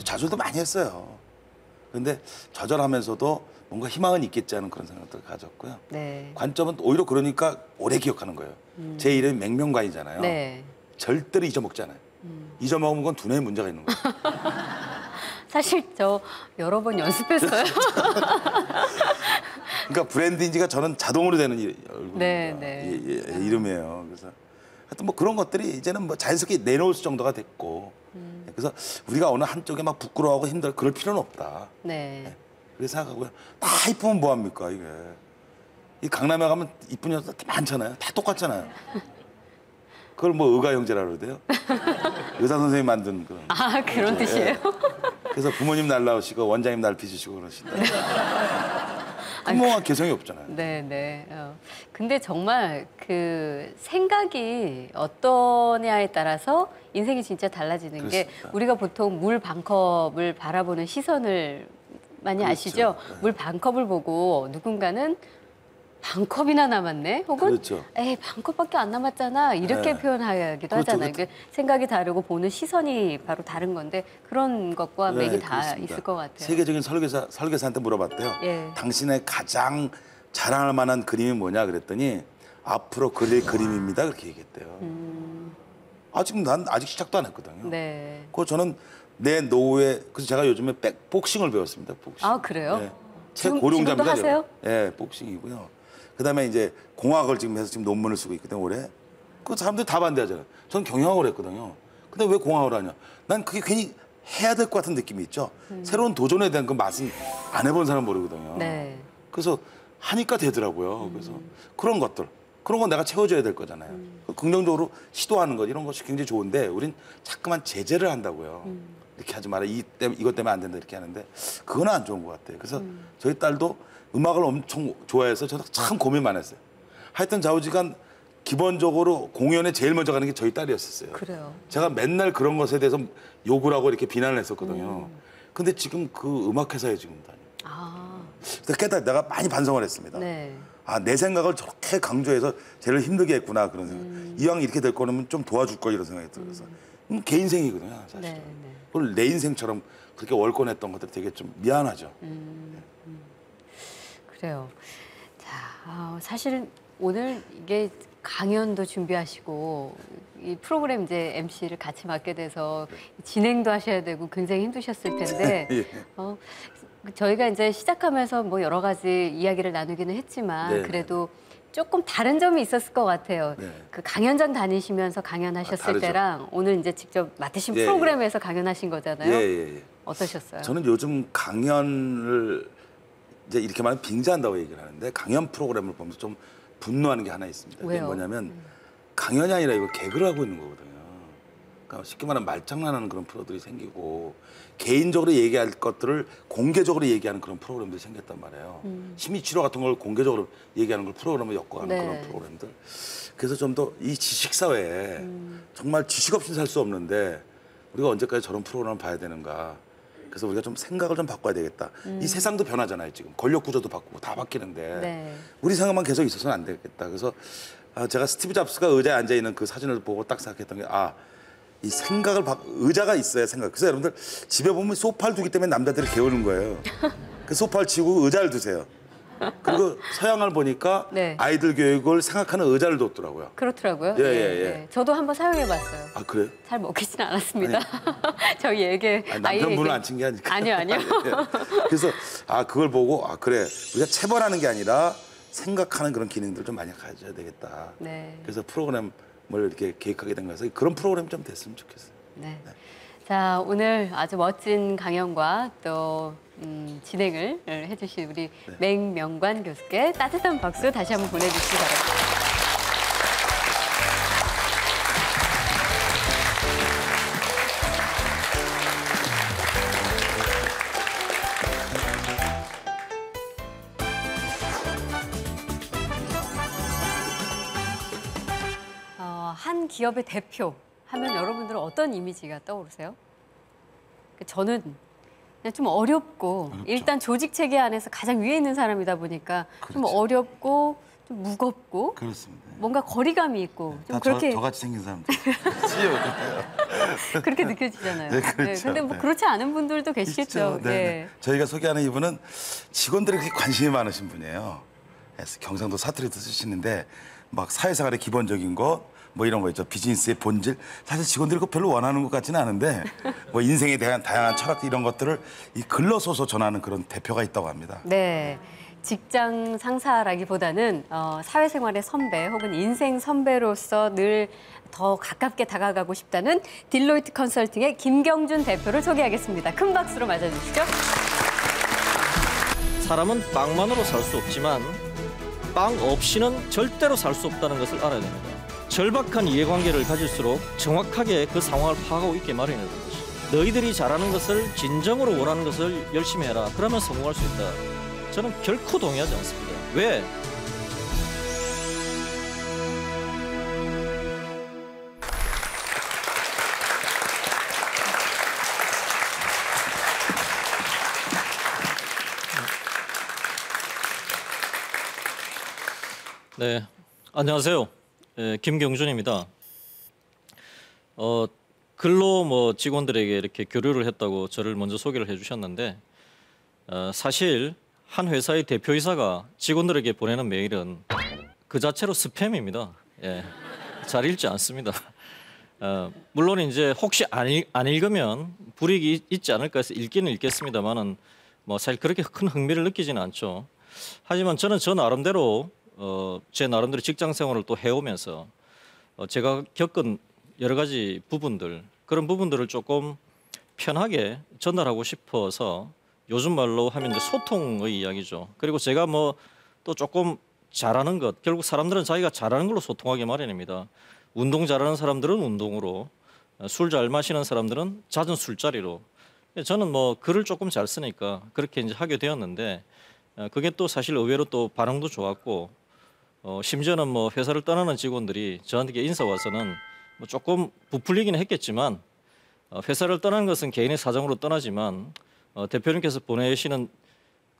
좌절도 많이 했어요. 근데 좌절하면서도 뭔가 희망은 있겠지 하는 그런 생각들을 가졌고요. 네. 관점은 오히려 그러니까 오래 기억하는 거예요. 제 이름이 맹명관이잖아요. 네. 절대로 잊어먹잖아요. 잊어먹으면 건 두뇌에 문제가 있는 거예요. 사실 저 여러 번 연습했어요. 그러니까 브랜드인지가 저는 자동으로 되는 얼굴입니다. 네, 네. 이름이에요. 그래서 하여튼 뭐 그런 것들이 이제는 뭐 자연스럽게 내놓을 정도가 됐고 그래서 우리가 어느 한쪽에 막 부끄러워하고 힘들어 그럴 필요는 없다. 네. 그렇게 생각하고요. 다 이쁘면 뭐합니까 이게. 이 강남에 가면 이쁜 여자들 많잖아요. 다 똑같잖아요. 그걸 뭐 의가 형제라 그러대요. 의사 선생님 만든 그런. 그런 뜻이에요? 그래서 부모님 날 낳으시고 원장님 날 빚으시고 그러신다. 평범한 개성이 없잖아요. 네네. 근데 정말 그 생각이 어떠냐에 따라서 인생이 진짜 달라지는 게 그렇습니다. 우리가 보통 물 반컵을 바라보는 시선을 많이 그렇죠. 아시죠? 네. 물 반컵을 보고 누군가는 반컵이나 남았네? 혹은 그렇죠. 에이 반컵밖에 안 남았잖아 이렇게 네. 표현하기도 그렇죠, 하잖아요. 그렇죠. 생각이 다르고 보는 시선이 바로 다른 건데 그런 것과 네, 맥이 다 그렇습니다. 있을 것 같아요. 세계적인 설계사한테 물어봤대요. 예. 당신의 가장 자랑할 만한 그림이 뭐냐 그랬더니 앞으로 그릴 그림입니다 그렇게 얘기했대요. 난 아직 시작도 안 했거든요. 네. 그래서 저는 내 노후에 그래서 제가 요즘에 복싱을 배웠습니다. 복싱. 아 그래요? 네. 지금도 최고령자입니다. 하세요? 네, 복싱이고요. 그다음에 이제 공학을 지금 해서 지금 논문을 쓰고 있거든요. 올해. 그 사람들이 다 반대하잖아요. 저는 경영학을 했거든요. 근데 왜 공학을 하냐? 난 그게 괜히 해야 될 것 같은 느낌이 있죠. 새로운 도전에 대한 그 맛은 안 해본 사람 모르거든요. 네. 그래서 하니까 되더라고요. 그래서 그런 것들, 그런 건 내가 채워줘야 될 거잖아요. 긍정적으로 시도하는 것 이런 것이 굉장히 좋은데 우린 자꾸만 제재를 한다고요. 이렇게 하지 마라. 이것 때문에 안 된다 이렇게 하는데 그건 안 좋은 것 같아요. 그래서 저희 딸도 음악을 엄청 좋아해서 저도 참 고민 많았어요. 하여튼 좌우지간 기본적으로 공연에 제일 먼저 가는 게 저희 딸이었었어요. 그래요. 제가 맨날 그런 것에 대해서 욕을 하고 이렇게 비난을 했었거든요. 근데 지금 그 음악회사에 지금 다녀요. 아, 그래서 내가 많이 반성을 했습니다. 네. 아, 내 생각을 저렇게 강조해서 쟤를 힘들게 했구나 그런 생각. 이왕 이렇게 될 거면 좀 도와줄 걸 이런 생각이 들어서. 걔 인생이거든요, 사실은. 네, 네. 그걸 내 인생처럼 그렇게 월권했던 것들이 되게 좀 미안하죠. 그래요. 자, 사실 오늘 이게 강연도 준비하시고 이 프로그램 이제 MC를 같이 맡게 돼서 진행도 하셔야 되고 굉장히 힘드셨을 텐데 예. 저희가 이제 시작하면서 뭐 여러 가지 이야기를 나누기는 했지만 네, 그래도 조금 다른 점이 있었을 것 같아요. 네. 그 강연장 다니시면서 강연하셨을 다르죠. 때랑 오늘 이제 직접 맡으신 예, 프로그램에서 강연하신 거잖아요. 예. 어떠셨어요? 저는 요즘 강연을 이제 이렇게 말하면 빙자한다고 얘기를 하는데 강연 프로그램을 보면서 좀 분노하는 게 하나 있습니다. 그게 왜요? 뭐냐면 강연이 아니라 이거 개그를 하고 있는 거거든요. 그러니까 쉽게 말하면 말장난하는 그런 프로들이 생기고 개인적으로 얘기할 것들을 공개적으로 얘기하는 그런 프로그램들이 생겼단 말이에요. 심리치료 같은 걸 공개적으로 얘기하는 걸 프로그램을 엮어가는 네. 그런 프로그램들. 그래서 좀 더 이 지식사회에 정말 지식 없이는 살 수 없는데 우리가 언제까지 저런 프로그램을 봐야 되는가. 그래서 우리가 좀 생각을 좀 바꿔야 되겠다. 이 세상도 변하잖아요, 지금. 권력 구조도 바꾸고 다 바뀌는데 네. 우리 생각만 계속 있어서는 안 되겠다. 그래서 제가 스티브 잡스가 의자에 앉아 있는 그 사진을 보고 딱 생각했던 게 이 생각을 의자가 있어야 생각. 그래서 여러분들 집에 보면 소파를 두기 때문에 남자들이 게으른 거예요. 그 소파를 치우고 의자를 두세요. 그리고 서양을 보니까 네. 아이들 교육을 생각하는 의자를 뒀더라고요. 그렇더라고요. 예. 저도 한번 사용해봤어요. 아, 그래요? 잘 먹히진 않았습니다. 저희에게 남편분은 안 친 게 아니까. 아니요. 그래서 그걸 보고 그래 우리가 체벌하는 게 아니라 생각하는 그런 기능들 좀 많이 가져야 되겠다. 네. 그래서 프로그램을 이렇게 계획하게 된 거여서 그런 프로그램 좀 됐으면 좋겠어요. 네. 자, 오늘 아주 멋진 강연과 또 진행을 해주신 우리 맹명관 교수께 따뜻한 박수 다시 한번 보내주시기 바랍니다. 한 기업의 대표 하면 여러분들은 어떤 이미지가 떠오르세요? 저는 그냥 좀 어렵고 일단 조직 체계 안에서 가장 위에 있는 사람이다 보니까 좀 그렇죠. 어렵고 좀 무겁고 그렇습니다. 뭔가 거리감이 있고 좀 그렇게 저같이 생긴 사람들. 그렇게 느껴지잖아요. 네, 그렇죠. 근데 뭐 네. 그렇지 않은 분들도 계시겠죠. 있죠. 네. 저희가 소개하는 이분은 직원들이 그렇게 관심이 많으신 분이에요. 그래서 경상도 사투리도 쓰시는데 막 사회생활의 기본적인 거 뭐 이런 거 있죠. 비즈니스의 본질. 사실 직원들이 그거 별로 원하는 것 같지는 않은데 뭐 인생에 대한 다양한 철학 이런 것들을 이 글로 써서 전하는 그런 대표가 있다고 합니다. 네. 직장 상사라기보다는 사회생활의 선배 혹은 인생 선배로서 늘 더 가깝게 다가가고 싶다는 딜로이트 컨설팅의 김경준 대표를 소개하겠습니다. 큰 박수로 맞아주시죠. 사람은 빵만으로 살 수 없지만 빵 없이는 절대로 살 수 없다는 것을 알아야 됩니다. 절박한 이해관계를 가질수록 정확하게 그 상황을 파악하고 있게 마련해야 되는 것이. 너희들이 잘하는 것을 진정으로 원하는 것을 열심히 해라. 그러면 성공할 수 있다. 저는 결코 동의하지 않습니다. 왜? 네, 안녕하세요. 김경준입니다. 근로 직원들에게 이렇게 교류를 했다고 저를 먼저 소개를 해주셨는데 사실 한 회사의 대표이사가 직원들에게 보내는 메일은 그 자체로 스팸입니다. 예, 잘 읽지 않습니다. 물론 이제 혹시 안 읽으면 불이익이 있지 않을까 해서 읽기는 읽겠습니다만은 사실 그렇게 큰 흥미를 느끼지는 않죠. 하지만 저는 저 나름대로 제 나름대로 직장 생활을 또 해오면서 제가 겪은 여러 가지 부분들, 그런 부분들을 조금 편하게 전달하고 싶어서 요즘 말로 하면 이제 소통의 이야기죠. 그리고 제가 또 조금 잘하는 것, 결국 사람들은 자기가 잘하는 걸로 소통하기 마련입니다. 운동 잘하는 사람들은 운동으로, 술 잘 마시는 사람들은 잦은 술자리로. 저는 글을 조금 잘 쓰니까 그렇게 이제 하게 되었는데 그게 또 사실 의외로 또 반응도 좋았고 심지어는 회사를 떠나는 직원들이 저한테 인사 와서는 조금 부풀리기는 했겠지만 회사를 떠나는 것은 개인의 사정으로 떠나지만 대표님께서 보내시는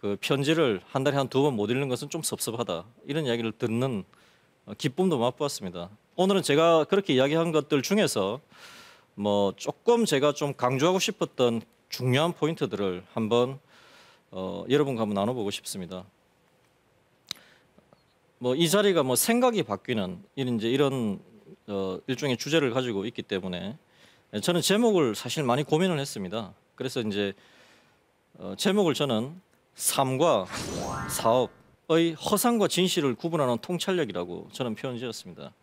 그 편지를 한 달에 한 2번 못 읽는 것은 좀 섭섭하다, 이런 이야기를 듣는 기쁨도 맛보았습니다. 오늘은 제가 그렇게 이야기한 것들 중에서 조금 제가 좀 강조하고 싶었던 중요한 포인트들을 한번 여러분과 한번 나눠보고 싶습니다. 이 자리가 생각이 바뀌는 이런 일종의 주제를 가지고 있기 때문에 저는 제목을 사실 많이 고민을 했습니다. 그래서 이제 제목을 저는 삶과 사업의 허상과 진실을 구분하는 통찰력이라고 저는 표현 지었습니다.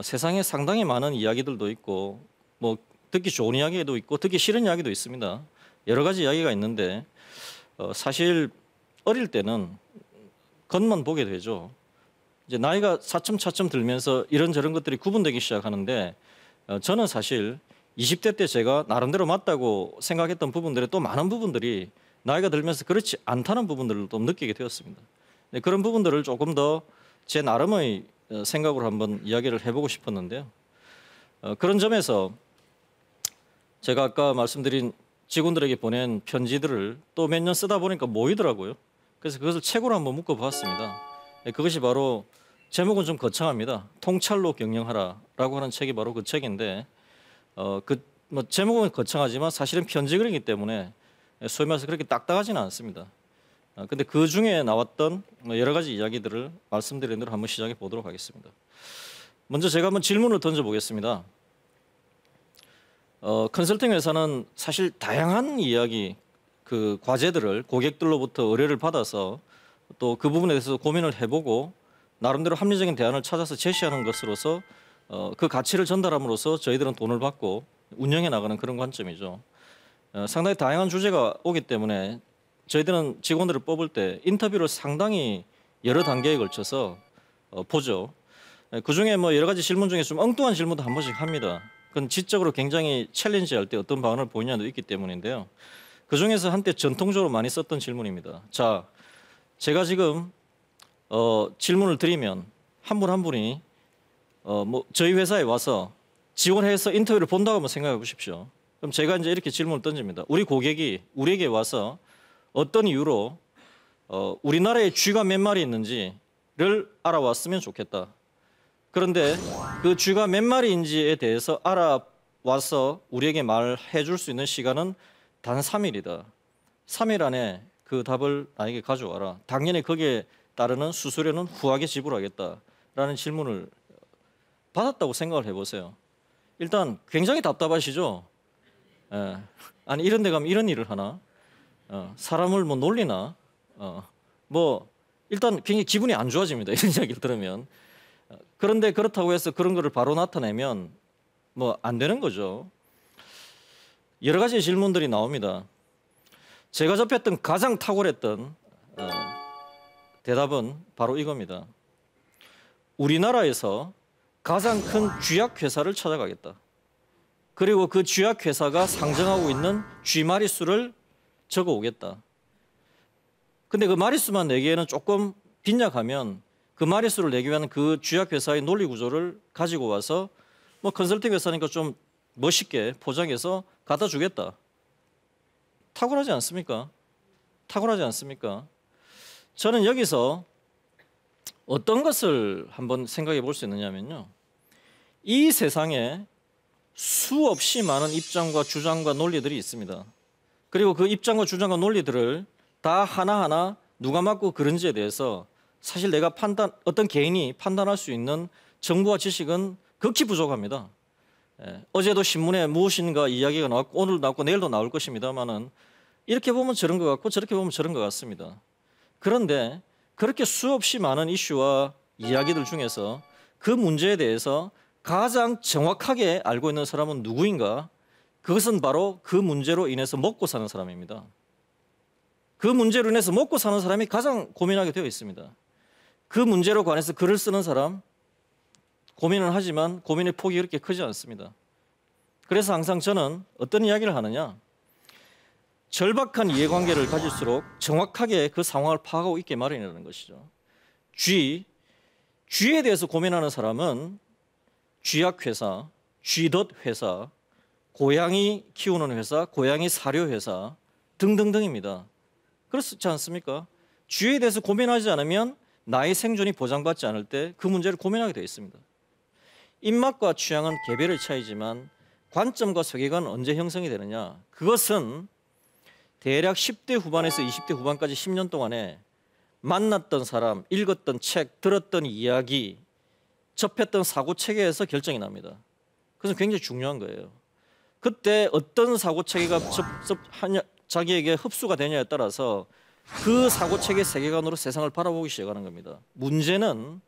세상에 상당히 많은 이야기들도 있고 듣기 좋은 이야기도 있고 듣기 싫은 이야기도 있습니다. 여러 가지 이야기가 있는데 사실 어릴 때는 겉만 보게 되죠. 이제 나이가 차츰차츰 들면서 이런저런 것들이 구분되기 시작하는데 저는 사실 20대 때 제가 나름대로 맞다고 생각했던 부분들에 또 많은 부분들이 나이가 들면서 그렇지 않다는 부분들을 또 느끼게 되었습니다. 그런 부분들을 조금 더 제 나름의 생각으로 한번 이야기를 해보고 싶었는데요. 그런 점에서 제가 아까 말씀드린 직원들에게 보낸 편지들을 또 몇 년 쓰다 보니까 모이더라고요. 그래서 그것을 책으로 한번 묶어봤습니다. 그것이 바로, 제목은 좀 거창합니다. 통찰로 경영하라라고 하는 책이 바로 그 책인데 제목은 거창하지만 사실은 편지글이기 때문에 소위 말해서 그렇게 딱딱하지는 않습니다. 근데 그 중에 나왔던 여러 가지 이야기들을 말씀드린 대로 한번 시작해 보도록 하겠습니다. 먼저 제가 한번 질문을 던져보겠습니다. 컨설팅 회사는 사실 다양한 이야기, 그 과제들을 고객들로부터 의뢰를 받아서 또 그 부분에 대해서 고민을 해보고 나름대로 합리적인 대안을 찾아서 제시하는 것으로서 그 가치를 전달함으로써 저희들은 돈을 받고 운영해 나가는 그런 관점이죠. 상당히 다양한 주제가 오기 때문에 저희들은 직원들을 뽑을 때 인터뷰를 상당히 여러 단계에 걸쳐서 보죠. 그중에 여러 가지 질문 중에 좀 엉뚱한 질문도 한 번씩 합니다. 그건 지적으로 굉장히 챌린지할 때 어떤 방안을 보이냐도 있기 때문인데요. 그중에서 한때 전통적으로 많이 썼던 질문입니다. 자, 제가 지금 질문을 드리면 한 분 한 분이 저희 회사에 와서 지원해서 인터뷰를 본다고 한번 생각해 보십시오. 그럼 제가 이제 이렇게 질문을 던집니다. 우리 고객이 우리에게 와서 어떤 이유로 우리나라에 쥐가 몇 마리 있는지를 알아왔으면 좋겠다. 그런데 그 쥐가 몇 마리인지에 대해서 알아와서 우리에게 말해 줄 수 있는 시간은 단 3일이다. 3일 안에 그 답을 나에게 가져와라. 당연히 거기에 따르는 수수료는 후하게 지불하겠다라는 질문을 받았다고 생각을 해보세요. 일단 굉장히 답답하시죠? 예. 아니 이런 데 가면 이런 일을 하나? 사람을 놀리나? 일단 굉장히 기분이 안 좋아집니다. 이런 이야기를 들으면. 그런데 그렇다고 해서 그런 거를 바로 나타내면 안 되는 거죠. 여러 가지 질문들이 나옵니다. 제가 접했던 가장 탁월했던 대답은 바로 이겁니다. 우리나라에서 가장 큰 쥐약회사를 찾아가겠다. 그리고 그 쥐약회사가 상정하고 있는 쥐마리 수를 적어오겠다. 근데 그 마리수만 내기에는 조금 빈약하면 그 마리수를 내기 위한 그 쥐약회사의 논리 구조를 가지고 와서 뭐 컨설팅 회사니까 좀 멋있게 포장해서 갖다 주겠다. 탁월하지 않습니까? 탁월하지 않습니까? 저는 여기서 어떤 것을 한번 생각해 볼 수 있느냐면요. 이 세상에 수없이 많은 입장과 주장과 논리들이 있습니다. 그리고 그 입장과 주장과 논리들을 다 하나하나 누가 맞고 그런지에 대해서 사실 내가 어떤 개인이 판단할 수 있는 정보와 지식은 극히 부족합니다. 어제도 신문에 무엇인가 이야기가 나왔고 오늘도 나왔고 내일도 나올 것입니다만은 이렇게 보면 저런 것 같고 저렇게 보면 저런 것 같습니다. 그런데 그렇게 수없이 많은 이슈와 이야기들 중에서 그 문제에 대해서 가장 정확하게 알고 있는 사람은 누구인가? 그것은 바로 그 문제로 인해서 먹고 사는 사람입니다. 그 문제로 인해서 먹고 사는 사람이 가장 고민하게 되어 있습니다. 그 문제로 관해서 글을 쓰는 사람, 고민은 하지만 고민의 폭이 그렇게 크지 않습니다. 그래서 항상 저는 어떤 이야기를 하느냐? 절박한 이해관계를 가질수록 정확하게 그 상황을 파악하고 있게 마련이라는 것이죠. 쥐에 대해서 고민하는 사람은 쥐약회사, 쥐덫 회사, 고양이 키우는 회사, 고양이 사료 회사 등등등입니다. 그렇지 않습니까? 쥐에 대해서 고민하지 않으면 나의 생존이 보장받지 않을 때 그 문제를 고민하게 되어 있습니다. 입맛과 취향은 개별의 차이지만 관점과 세계관은 언제 형성이 되느냐? 그것은 대략 10대 후반에서 20대 후반까지 10년 동안에 만났던 사람, 읽었던 책, 들었던 이야기, 접했던 사고체계에서 결정이 납니다. 그래서 굉장히 중요한 거예요. 그때 어떤 사고체계가 자기에게 흡수가 되냐에 따라서 그 사고체계 세계관으로 세상을 바라보기 시작하는 겁니다. 문제는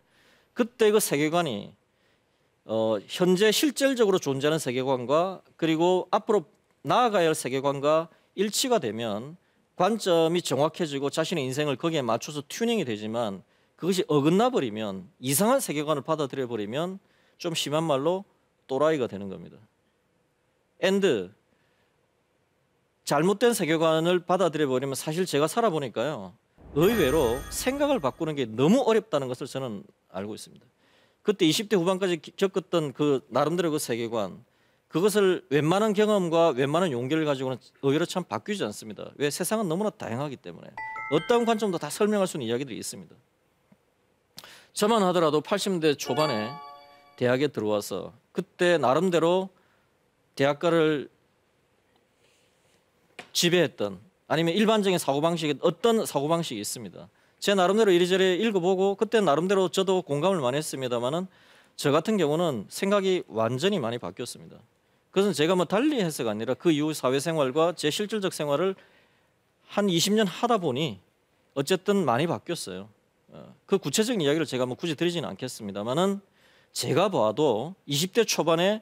그때 그 세계관이 현재 실질적으로 존재하는 세계관과 그리고 앞으로 나아가야 할 세계관과 일치가 되면 관점이 정확해지고 자신의 인생을 거기에 맞춰서 튜닝이 되지만 그것이 어긋나 버리면 이상한 세계관을 받아들여 버리면 좀 심한 말로 또라이가 되는 겁니다. and 잘못된 세계관을 받아들여 버리면 사실 제가 살아보니까요. 의외로 생각을 바꾸는 게 너무 어렵다는 것을 저는 알고 있습니다. 그때 20대 후반까지 겪었던 그 나름대로 그 세계관 그것을 웬만한 경험과 웬만한 용기를 가지고는 의외로 참 바뀌지 않습니다. 왜? 세상은 너무나 다양하기 때문에 어떤 관점도 다 설명할 수 있는 이야기들이 있습니다. 저만 하더라도 80년대 초반에 대학에 들어와서 그때 나름대로 대학가를 지배했던 아니면 일반적인 사고방식에 어떤 사고방식이 있습니다. 제 나름대로 이리저리 읽어보고 그때 나름대로 저도 공감을 많이 했습니다만은 저 같은 경우는 생각이 완전히 많이 바뀌었습니다. 그것은 제가 뭐 달리 해서가 아니라 그 이후 사회생활과 제 실질적 생활을 한 20년 하다 보니 어쨌든 많이 바뀌었어요. 그 구체적인 이야기를 제가 뭐 굳이 드리지는 않겠습니다만은 제가 봐도 20대 초반에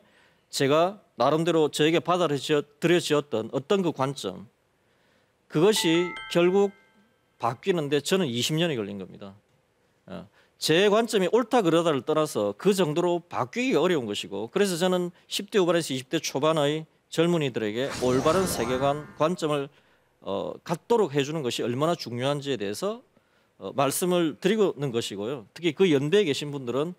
제가 나름대로 저에게 받아들여지었던 어떤 그 관점 그것이 결국 바뀌는데 저는 20년이 걸린 겁니다. 제 관점이 옳다 그러다를 떠나서 그 정도로 바뀌기가 어려운 것이고 그래서 저는 10대 후반에서 20대 초반의 젊은이들에게 올바른 세계관, 관점을 갖도록 해주는 것이 얼마나 중요한지에 대해서 말씀을 드리는 것이고요. 특히 그 연배에 계신 분들은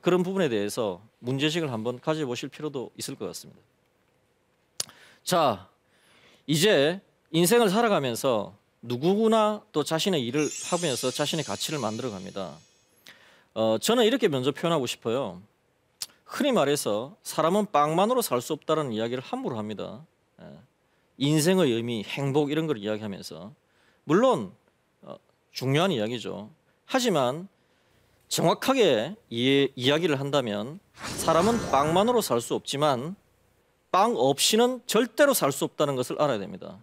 그런 부분에 대해서 문제의식을 한번 가져보실 필요도 있을 것 같습니다. 자, 이제 인생을 살아가면서 누구나 또 자신의 일을 하면서 자신의 가치를 만들어갑니다. 저는 이렇게 먼저 표현하고 싶어요. 흔히 말해서 사람은 빵만으로 살 수 없다는 이야기를 함부로 합니다. 인생의 의미, 행복 이런 걸 이야기하면서 물론 중요한 이야기죠. 하지만 정확하게 이야기를 한다면 사람은 빵만으로 살 수 없지만 빵 없이는 절대로 살 수 없다는 것을 알아야 됩니다.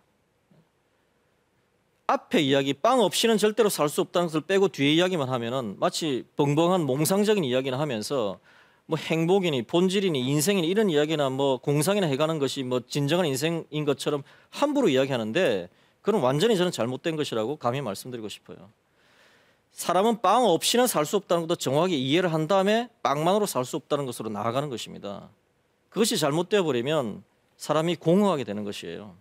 앞에 이야기 빵 없이는 절대로 살 수 없다는 것을 빼고 뒤에 이야기만 하면은 마치 벙벙한 몽상적인 이야기나 하면서 뭐 행복이니 본질이니 인생이니 이런 이야기나 뭐 공상이나 해가는 것이 뭐 진정한 인생인 것처럼 함부로 이야기하는데 그건 완전히 저는 잘못된 것이라고 감히 말씀드리고 싶어요. 사람은 빵 없이는 살 수 없다는 것도 정확하게 이해를 한 다음에 빵만으로 살 수 없다는 것으로 나아가는 것입니다. 그것이 잘못되어 버리면 사람이 공허하게 되는 것이에요.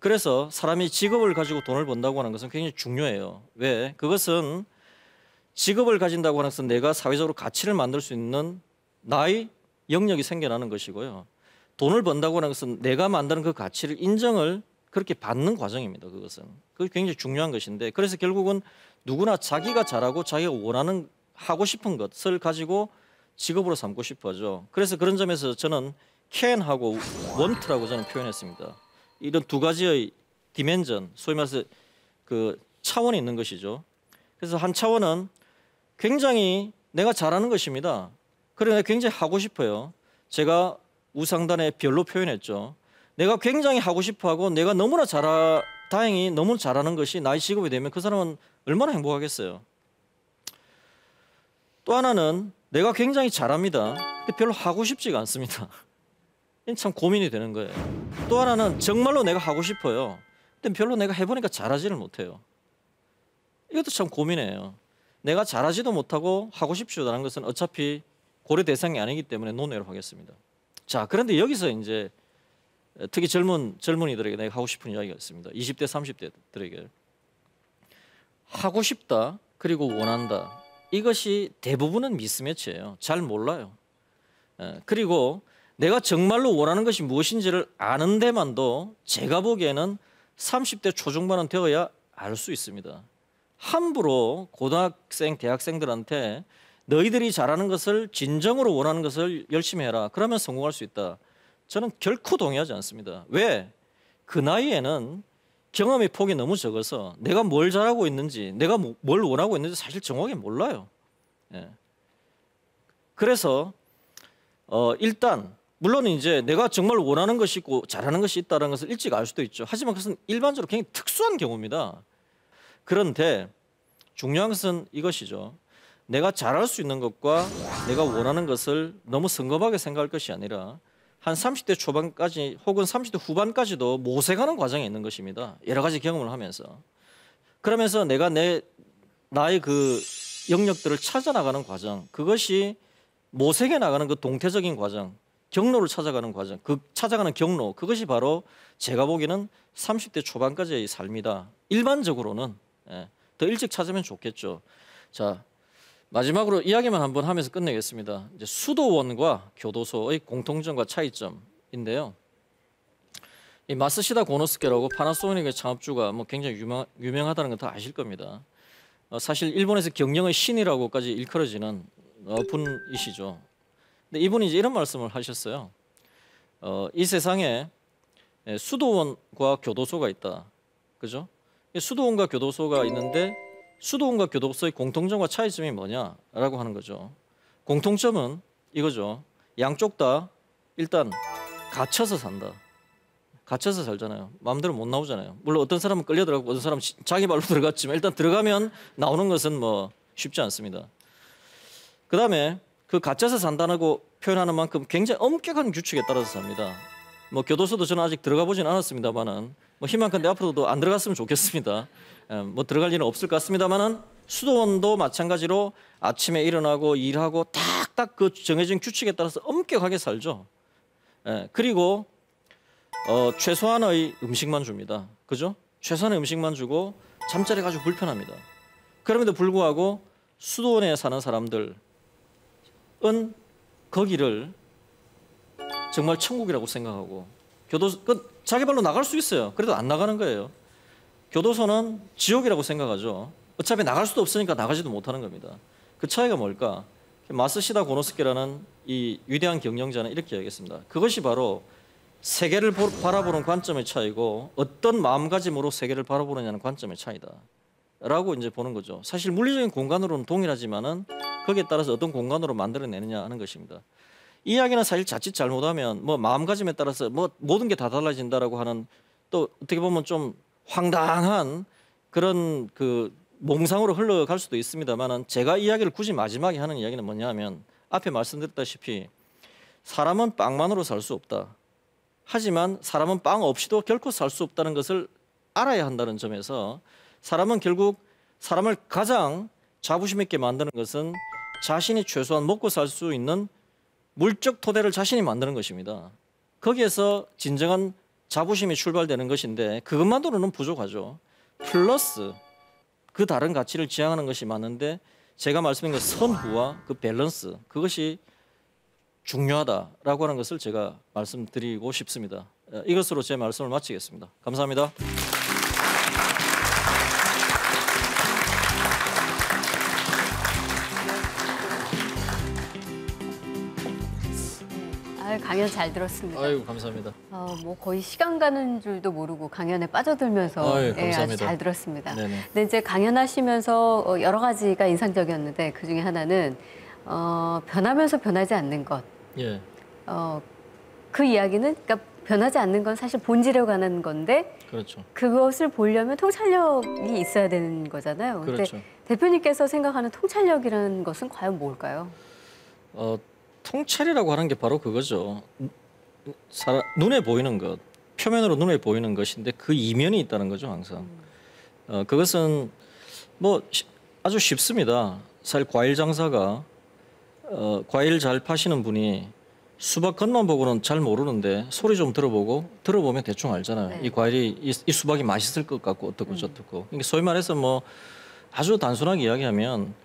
그래서 사람이 직업을 가지고 돈을 번다고 하는 것은 굉장히 중요해요. 왜? 그것은 직업을 가진다고 하는 것은 내가 사회적으로 가치를 만들 수 있는 나의 영역이 생겨나는 것이고요. 돈을 번다고 하는 것은 내가 만드는 그 가치를 인정을 그렇게 받는 과정입니다. 그것은. 그게 굉장히 중요한 것인데 그래서 결국은 누구나 자기가 잘하고 자기가 원하는 하고 싶은 것을 가지고 직업으로 삼고 싶어 하죠. 그래서 그런 점에서 저는 can하고 want라고 저는 표현했습니다. 이런 두 가지의 디멘전, 소위 말해서 그 차원이 있는 것이죠. 그래서 한 차원은 굉장히 내가 잘하는 것입니다. 그러나 굉장히 하고 싶어요. 제가 우상단에 별로 표현했죠. 내가 굉장히 하고 싶어하고 내가 너무나 다행히 너무 잘하는 것이 나의 직업이 되면 그 사람은 얼마나 행복하겠어요. 또 하나는 내가 굉장히 잘합니다. 근데 별로 하고 싶지가 않습니다. 참 고민이 되는 거예요. 또 하나는 정말로 내가 하고 싶어요. 근데 별로 내가 해보니까 잘하지를 못해요. 이것도 참 고민이에요. 내가 잘하지도 못하고 하고 싶지도 않은 것은 어차피 고려 대상이 아니기 때문에 논외로 하겠습니다. 자, 그런데 여기서 이제 특히 젊은이들에게 내가 하고 싶은 이야기가 있습니다. 20대, 30대들에게 하고 싶다 그리고 원한다. 이것이 대부분은 미스매치예요. 잘 몰라요. 그리고 내가 정말로 원하는 것이 무엇인지를 아는 데만도 제가 보기에는 30대 초중반은 되어야 알 수 있습니다. 함부로 고등학생, 대학생들한테 너희들이 잘하는 것을 진정으로 원하는 것을 열심히 해라. 그러면 성공할 수 있다. 저는 결코 동의하지 않습니다. 왜? 그 나이에는 경험의 폭이 너무 적어서 내가 뭘 잘하고 있는지 내가 뭘 원하고 있는지 사실 정확히 몰라요. 예. 그래서 일단 물론 이제 내가 정말 원하는 것이 있고 잘하는 것이 있다는 것을 일찍 알 수도 있죠. 하지만 그것은 일반적으로 굉장히 특수한 경우입니다. 그런데 중요한 것은 이것이죠. 내가 잘할 수 있는 것과 내가 원하는 것을 너무 성급하게 생각할 것이 아니라 한 30대 초반까지 혹은 30대 후반까지도 모색하는 과정에 있는 것입니다. 여러 가지 경험을 하면서. 그러면서 내가 나의 그 영역들을 찾아나가는 과정, 그것이 모색해 나가는 그 동태적인 과정, 경로를 찾아가는 과정, 그 찾아가는 경로, 그것이 바로 제가 보기에는 30대 초반까지의 삶이다. 일반적으로는 더 일찍 찾으면 좋겠죠. 자, 마지막으로 이야기만 한번 하면서 끝내겠습니다. 이제 수도원과 교도소의 공통점과 차이점인데요. 이 마스시다 고노스케라고 파나소닉의 창업주가 뭐 굉장히 유명하다는 건 다 아실 겁니다. 사실 일본에서 경영의 신이라고까지 일컬어지는 분이시죠. 근데 이분이 이제 이런 말씀을 하셨어요. 이 세상에 수도원과 교도소가 있다. 그죠? 수도원과 교도소가 있는데 수도원과 교도소의 공통점과 차이점이 뭐냐라고 하는 거죠. 공통점은 이거죠. 양쪽 다 일단 갇혀서 산다. 갇혀서 살잖아요. 마음대로 못 나오잖아요. 물론 어떤 사람은 끌려 들어가고 어떤 사람은 자기 발로 들어갔지만 일단 들어가면 나오는 것은 뭐 쉽지 않습니다. 그다음에 그 갇혀서 산다고 표현하는 만큼 굉장히 엄격한 규칙에 따라서 삽니다. 뭐 교도소도 저는 아직 들어가 보진 않았습니다만은 뭐 희망컨대 앞으로도 안 들어갔으면 좋겠습니다. 뭐 들어갈 일은 없을 것 같습니다만은 수도원도 마찬가지로 아침에 일어나고 일하고 딱딱 그 정해진 규칙에 따라서 엄격하게 살죠. 그리고 최소한의 음식만 줍니다. 그죠? 최소한의 음식만 주고 잠자리가 아주 불편합니다. 그럼에도 불구하고 수도원에 사는 사람들은 거기를 정말 천국이라고 생각하고 교도소 자기 발로 나갈 수 있어요. 그래도 안 나가는 거예요. 교도소는 지옥이라고 생각하죠. 어차피 나갈 수도 없으니까 나가지도 못하는 겁니다. 그 차이가 뭘까? 마스시다 고노스케라는 이 위대한 경영자는 이렇게 얘기했습니다. 그것이 바로 세계를 바라보는 관점의 차이고 어떤 마음가짐으로 세계를 바라보느냐는 관점의 차이다. 라고 이제 보는 거죠. 사실 물리적인 공간으로는 동일하지만은 거기에 따라서 어떤 공간으로 만들어내느냐 하는 것입니다. 이 이야기는 사실 자칫 잘못하면 뭐 마음가짐에 따라서 뭐 모든 게 다 달라진다라고 하는 또 어떻게 보면 좀 황당한 그런 그 몽상으로 흘러갈 수도 있습니다만은 제가 이야기를 굳이 마지막에 하는 이야기는 뭐냐면 앞에 말씀드렸다시피 사람은 빵만으로 살 수 없다. 하지만 사람은 빵 없이도 결코 살 수 없다는 것을 알아야 한다는 점에서 사람은 결국 사람을 가장 자부심 있게 만드는 것은 자신이 최소한 먹고 살 수 있는 물적 토대를 자신이 만드는 것입니다. 거기에서 진정한 자부심이 출발되는 것인데 그것만으로는 부족하죠. 플러스 그 다른 가치를 지향하는 것이 맞는데 제가 말씀드린 그 선후와 그 밸런스 그것이 중요하다라고 하는 것을 제가 말씀드리고 싶습니다. 이것으로 제 말씀을 마치겠습니다. 감사합니다. 아유, 강연 잘 들었습니다. 아이고 감사합니다. 뭐 거의 시간 가는 줄도 모르고 강연에 빠져들면서 아유, 예, 아주 감사합니다. 잘 들었습니다. 네네. 근데 이제 강연하시면서 여러 가지가 인상적이었는데 그 중에 하나는 변하면서 변하지 않는 것. 예, 그 이야기는 그러니까 변하지 않는 건 사실 본질에 관한 건데 그렇죠. 그것을 보려면 통찰력이 있어야 되는 거잖아요. 근데 그렇죠. 대표님께서 생각하는 통찰력이라는 것은 과연 뭘까요? 통찰이라고 하는 게 바로 그거죠. 눈에 보이는 것, 표면으로 눈에 보이는 것인데 그 이면이 있다는 거죠, 항상. 그것은 뭐 아주 쉽습니다. 사실 과일 장사가 과일 잘 파시는 분이 수박 겉만 보고는 잘 모르는데 소리 좀 들어보고 들어보면 대충 알잖아요. 네. 이 과일이 이 수박이 맛있을 것 같고 어떻고 저떻고. 그러니까 소위 말해서 뭐 아주 단순하게 이야기하면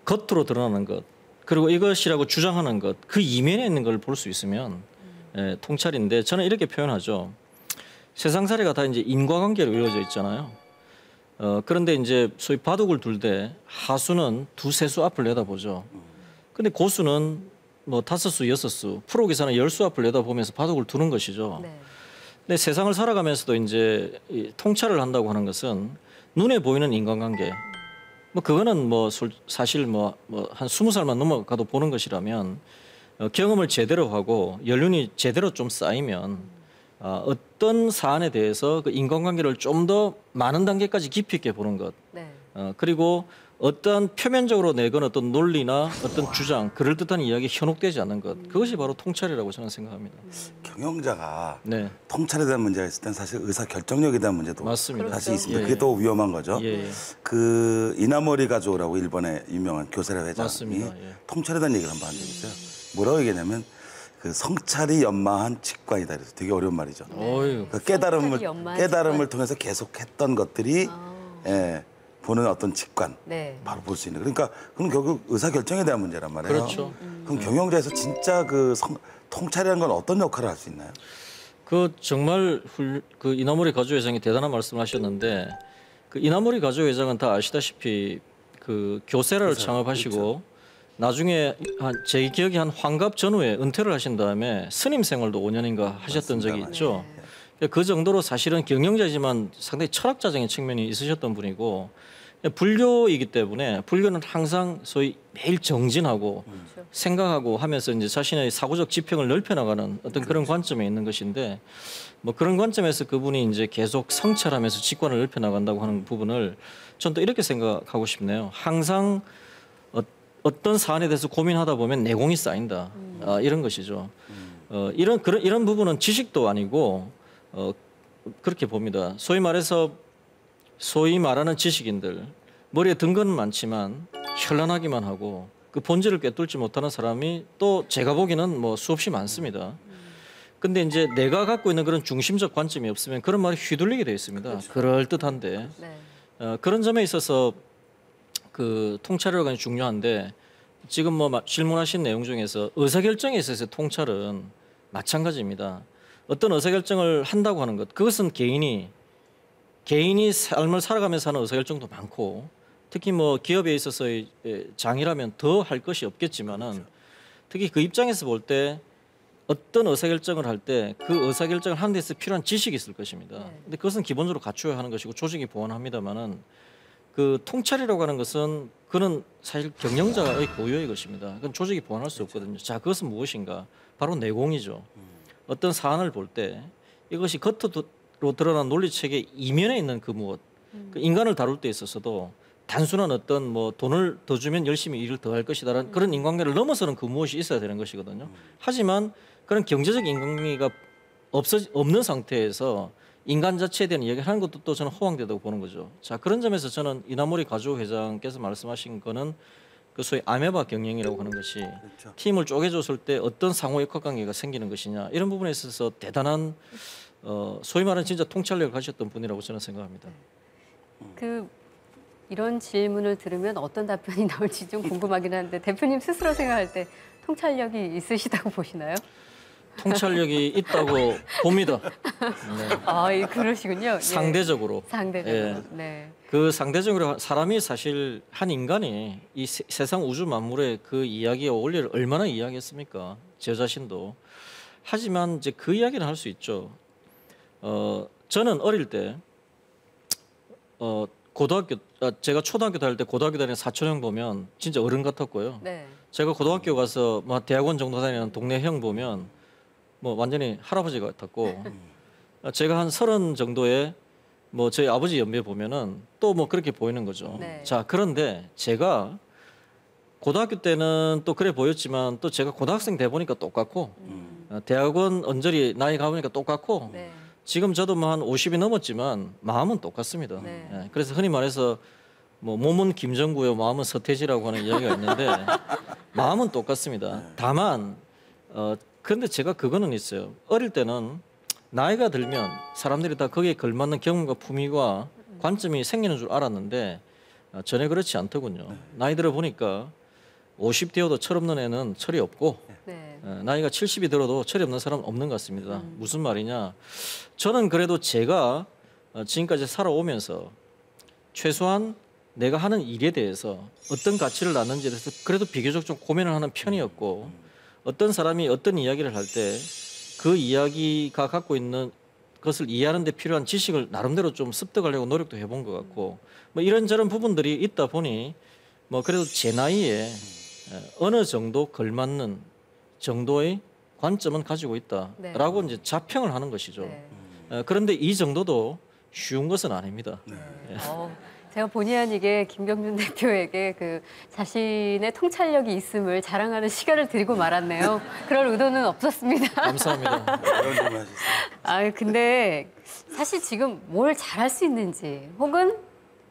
겉으로 드러나는 것 그리고 이것이라고 주장하는 것 그 이면에 있는 걸 볼 수 있으면 통찰인데 저는 이렇게 표현하죠. 세상 사례가 다 이제 인과관계로 이루어져 있잖아요. 그런데 이제 소위 바둑을 둘 때 하수는 두세 수 앞을 내다보죠. 근데 고수는 뭐 5수, 6수, 프로 기사는 10수 앞을 내다보면서 바둑을 두는 것이죠. 네. 근데 세상을 살아가면서도 이제 이 통찰을 한다고 하는 것은 눈에 보이는 인간관계. 뭐 그거는 뭐 사실 뭐 한 20살만 넘어가도 보는 것이라면 경험을 제대로 하고 연륜이 제대로 좀 쌓이면 어떤 사안에 대해서 그 인간관계를 좀 더 많은 단계까지 깊이 있게 보는 것. 네. 그리고 어떤 표면적으로 내건 어떤 논리나 어떤 주장, 그럴듯한 이야기에 현혹되지 않는 것. 그것이 바로 통찰이라고 저는 생각합니다. 경영자가 네. 통찰에 대한 문제가 있을 땐 사실 의사 결정력에 대한 문제도 맞습니다. 사실 있습니다. 예, 그게 더 위험한 거죠. 예, 예. 그 이나모리 가족이라고 일본의 유명한 교세라 회장이 맞습니다. 예. 통찰에 대한 얘기를 한번 한 적이 있어요. 뭐라고 얘기냐면 그 성찰이 연마한 직관이다. 그래서 되게 어려운 말이죠. 어휴. 그 성찰이 연마한 깨달음을 직관. 통해서 계속했던 것들이 예, 보는 어떤 직관 네. 바로 볼 수 있는. 그러니까 그건 결국 의사 결정에 대한 문제란 말이에요. 그렇죠. 그럼 경영자에서 진짜 그 통찰이라는 건 어떤 역할을 할 수 있나요? 그 정말 그 이나모리 가족 회장이 대단한 말씀을 하셨는데 그 이나모리 가족 회장은 다 아시다시피 그 교세라를 창업하시고 그렇죠. 나중에 제 기억에 한 환갑 전후에 은퇴를 하신 다음에 스님 생활도 5년인가 하셨던 적이 맞습니다. 있죠. 그 정도로 사실은 경영자지만 상당히 철학자적인 측면이 있으셨던 분이고 불교이기 때문에 불교는 항상 소위 매일 정진하고 생각하고 하면서 이제 자신의 사고적 지평을 넓혀나가는 어떤 그런 관점에 있는 것인데 뭐 그런 관점에서 그분이 이제 계속 성찰하면서 직관을 넓혀나간다고 하는 부분을 전 또 이렇게 생각하고 싶네요. 항상 어떤 사안에 대해서 고민하다 보면 내공이 쌓인다. 이런 것이죠. 이런 부분은 지식도 아니고 그렇게 봅니다. 소위 말하는 지식인들 머리에 든 건 많지만 현란하기만 하고 그 본질을 꿰뚫지 못하는 사람이 또 제가 보기에는 뭐 수없이 많습니다. 근데 이제 내가 갖고 있는 그런 중심적 관점이 없으면 그런 말이 휘둘리게 되어 있습니다. 그렇죠. 그럴듯한데 네. 그런 점에 있어서 그 통찰이라고 하는 게 중요한데 지금 뭐 질문하신 내용 중에서 의사결정에 있어서 통찰은 마찬가지입니다. 어떤 의사결정을 한다고 하는 것 그것은 개인이 삶을 살아가면서 하는 의사결정도 많고 특히 뭐 기업에 있어서의 장이라면 더 할 것이 없겠지만은 특히 그 입장에서 볼 때 어떤 의사결정을 할 때 그 의사결정을 하는 데서 필요한 지식이 있을 것입니다. 근데 그것은 기본적으로 갖춰야 하는 것이고 조직이 보완합니다만은 그 통찰이라고 하는 것은 그는 사실 경영자의 고유의 것입니다. 그건 조직이 보완할 수 없거든요. 자, 그것은 무엇인가? 바로 내공이죠. 어떤 사안을 볼 때 이것이 겉으로 드러난 논리체계 이면에 있는 그 무엇, 그 인간을 다룰 때 있어서도 단순한 어떤 뭐 돈을 더 주면 열심히 일을 더 할 것이다라는 그런 인간관계를 넘어서는 그 무엇이 있어야 되는 것이거든요. 하지만 그런 경제적 인간관계가 없는 상태에서 인간 자체에 대한 이야기를 하는 것도 또 저는 허황되다고 보는 거죠. 자, 그런 점에서 저는 이나모리 가족 회장께서 말씀하신 거는 그 소위 아메바 경영이라고 하는 것이 그렇죠. 팀을 쪼개줬을 때 어떤 상호 역학 관계가 생기는 것이냐 이런 부분에 있어서 대단한 소위 말하는 진짜 통찰력을 가졌던 분이라고 저는 생각합니다. 이런 질문을 들으면 어떤 답변이 나올지 좀 궁금하긴 한데 대표님 스스로 생각할 때 통찰력이 있으시다고 보시나요? 통찰력이 있다고 봅니다. 네. 그러시군요. 상대적으로. 상대적으로. 예. 네. 그 상대적으로 사람이 사실 한 인간이 이 세상 우주 만물의 그 이야기의 원리를 얼마나 이해하겠습니까? 저 자신도. 하지만 이제 그 이야기는 할 수 있죠. 저는 어릴 때 제가 초등학교 다닐 때 고등학교 다니는 사촌 형 보면 진짜 어른 같았고요. 네. 제가 고등학교 가서 뭐 대학원 정도 다니는 동네 형 보면 뭐 완전히 할아버지 같았고 제가 한 30 정도의 뭐 저희 아버지 연배 보면은 또 뭐 그렇게 보이는 거죠. 네. 자, 그런데 제가 고등학교 때는 또 그래 보였지만 또 제가 고등학생 돼 보니까 똑같고 대학원 언저리 나이 가보니까 똑같고 네. 지금 저도 뭐 한 50이 넘었지만 마음은 똑같습니다. 네. 예, 그래서 흔히 말해서 뭐 몸은 김정구요 마음은 서태지라고 하는 이야기가 있는데 마음은 똑같습니다. 다만 그런데 제가 그거는 있어요. 어릴 때는 나이가 들면 사람들이 다 거기에 걸맞는 경험과 품위와 관점이 생기는 줄 알았는데 전혀 그렇지 않더군요. 나이 들어 보니까 50 되어도 철없는 애는 철이 없고 네. 나이가 70이 들어도 철이 없는 사람은 없는 것 같습니다. 무슨 말이냐? 저는 그래도 제가 지금까지 살아오면서 최소한 내가 하는 일에 대해서 어떤 가치를 낳는지에 대해서 그래도 비교적 좀 고민을 하는 편이었고 어떤 사람이 어떤 이야기를 할 때 그 이야기가 갖고 있는 것을 이해하는 데 필요한 지식을 나름대로 좀 습득하려고 노력도 해본 것 같고 뭐 이런저런 부분들이 있다 보니 뭐 그래도 제 나이에 어느 정도 걸맞는 정도의 관점은 가지고 있다라고 이제 자평을 하는 것이죠. 네. 그런데 이 정도도 쉬운 것은 아닙니다. 제가 본의 아니게 김경준 대표에게 그 자신의 통찰력이 있음을 자랑하는 시간을 드리고 말았네요. 그럴 의도는 없었습니다. 감사합니다. 이런 질문 하셨어요. 근데 사실 지금 뭘 잘할 수 있는지 혹은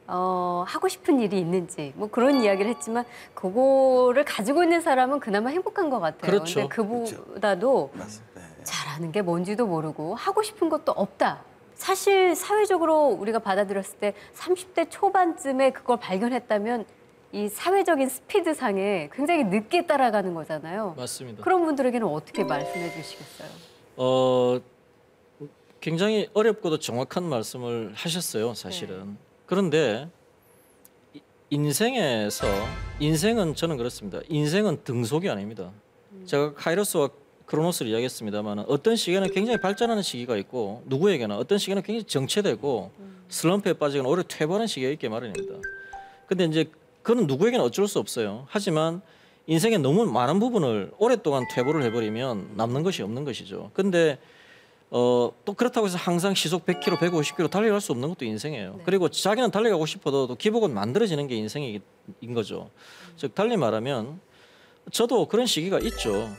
하고 싶은 일이 있는지 뭐 그런 이야기를 했지만 그거를 가지고 있는 사람은 그나마 행복한 것 같아요. 그렇죠. 근데 그보다도 맞습니다. 네. 잘하는 게 뭔지도 모르고 하고 싶은 것도 없다. 사실 사회적으로 우리가 받아들였을 때 30대 초반쯤에 그걸 발견했다면 이 사회적인 스피드상에 굉장히 늦게 따라가는 거잖아요. 맞습니다. 그런 분들에게는 어떻게 말씀해 주시겠어요? 굉장히 어렵고도 정확한 말씀을 하셨어요, 사실은. 그런데 인생은 저는 그렇습니다. 인생은 등속이 아닙니다. 제가 카이로스와 크로노스를 이야기했습니다만 어떤 시기에는 굉장히 발전하는 시기가 있고 누구에게나 어떤 시기에는 굉장히 정체되고 슬럼프에 빠지거나 오히려 퇴보하는 시기가 있게 마련입니다. 근데 이제 그건 누구에게나 어쩔 수 없어요. 하지만 인생의 너무 많은 부분을 오랫동안 퇴보를 해버리면 남는 것이 없는 것이죠. 근데 또 그렇다고 해서 항상 시속 100km, 150km 달려갈 수 없는 것도 인생이에요. 네. 그리고 자기는 달려가고 싶어도 또 기복은 만들어지는 게 인생인 거죠. 즉 달리 말하면 저도 그런 시기가 있죠.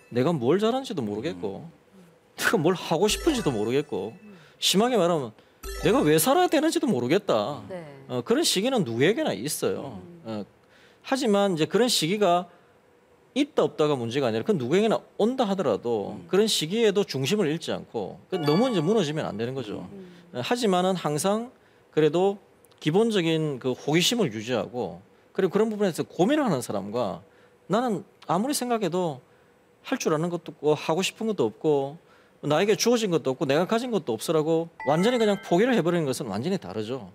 내가 뭘 잘하는지도 모르겠고 내가 뭘 하고 싶은지도 모르겠고 심하게 말하면 내가 왜 살아야 되는지도 모르겠다. 네. 그런 시기는 누구에게나 있어요. 하지만 이제 그런 시기가 있다 없다가 문제가 아니라 그 누구에게나 온다 하더라도 그런 시기에도 중심을 잃지 않고 너무 이제 무너지면 안 되는 거죠. 하지만은 항상 그래도 기본적인 그 호기심을 유지하고 그리고 그런 부분에서 고민을 하는 사람과 나는 아무리 생각해도 할 줄 아는 것도 없고 하고 싶은 것도 없고 나에게 주어진 것도 없고 내가 가진 것도 없으라고 완전히 그냥 포기를 해버리는 것은 완전히 다르죠.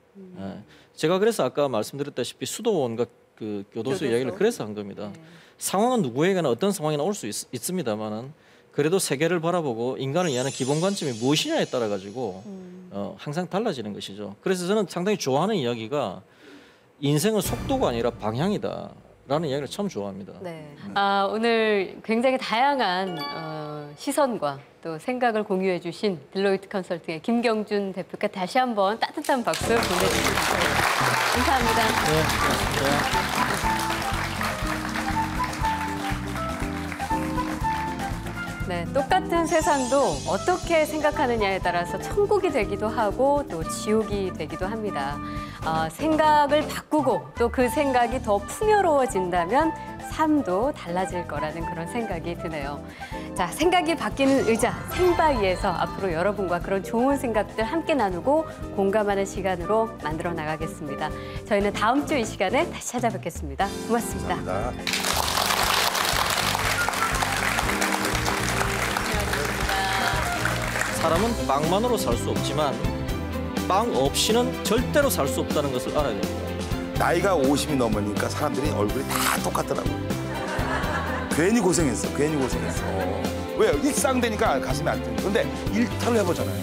제가 그래서 아까 말씀드렸다시피 수도원과 그 교도소 이야기를 그래서 한 겁니다. 상황은 누구에게나 어떤 상황이나 올 수 있습니다만은 그래도 세계를 바라보고 인간을 이해하는 기본 관점이 무엇이냐에 따라 가지고 항상 달라지는 것이죠. 그래서 저는 상당히 좋아하는 이야기가 인생은 속도가 아니라 방향이다. 라는 이야기를 참 좋아합니다. 네. 오늘 굉장히 다양한 시선과 또 생각을 공유해 주신 딜로이트 컨설팅의 김경준 대표께 다시 한번 따뜻한 박수 보내주십니다. 감사합니다. 네, 똑같은 세상도 어떻게 생각하느냐에 따라서 천국이 되기도 하고 또 지옥이 되기도 합니다. 생각을 바꾸고 또 그 생각이 더 풍요로워진다면 삶도 달라질 거라는 그런 생각이 드네요. 자, 생각이 바뀌는 의자 생바위에서 앞으로 여러분과 그런 좋은 생각들 함께 나누고 공감하는 시간으로 만들어 나가겠습니다. 저희는 다음 주 이 시간에 다시 찾아뵙겠습니다. 고맙습니다. 감사합니다. 사람은 빵만으로 살 수 없지만 빵 없이는 절대로 살 수 없다는 것을 알아야 됩니다. 나이가 50이 넘으니까 사람들이 얼굴이 다 똑같더라고요. 괜히 고생했어. 왜? 일상되니까 가슴이 안 뛰는. 근데 일탈을 해보잖아요.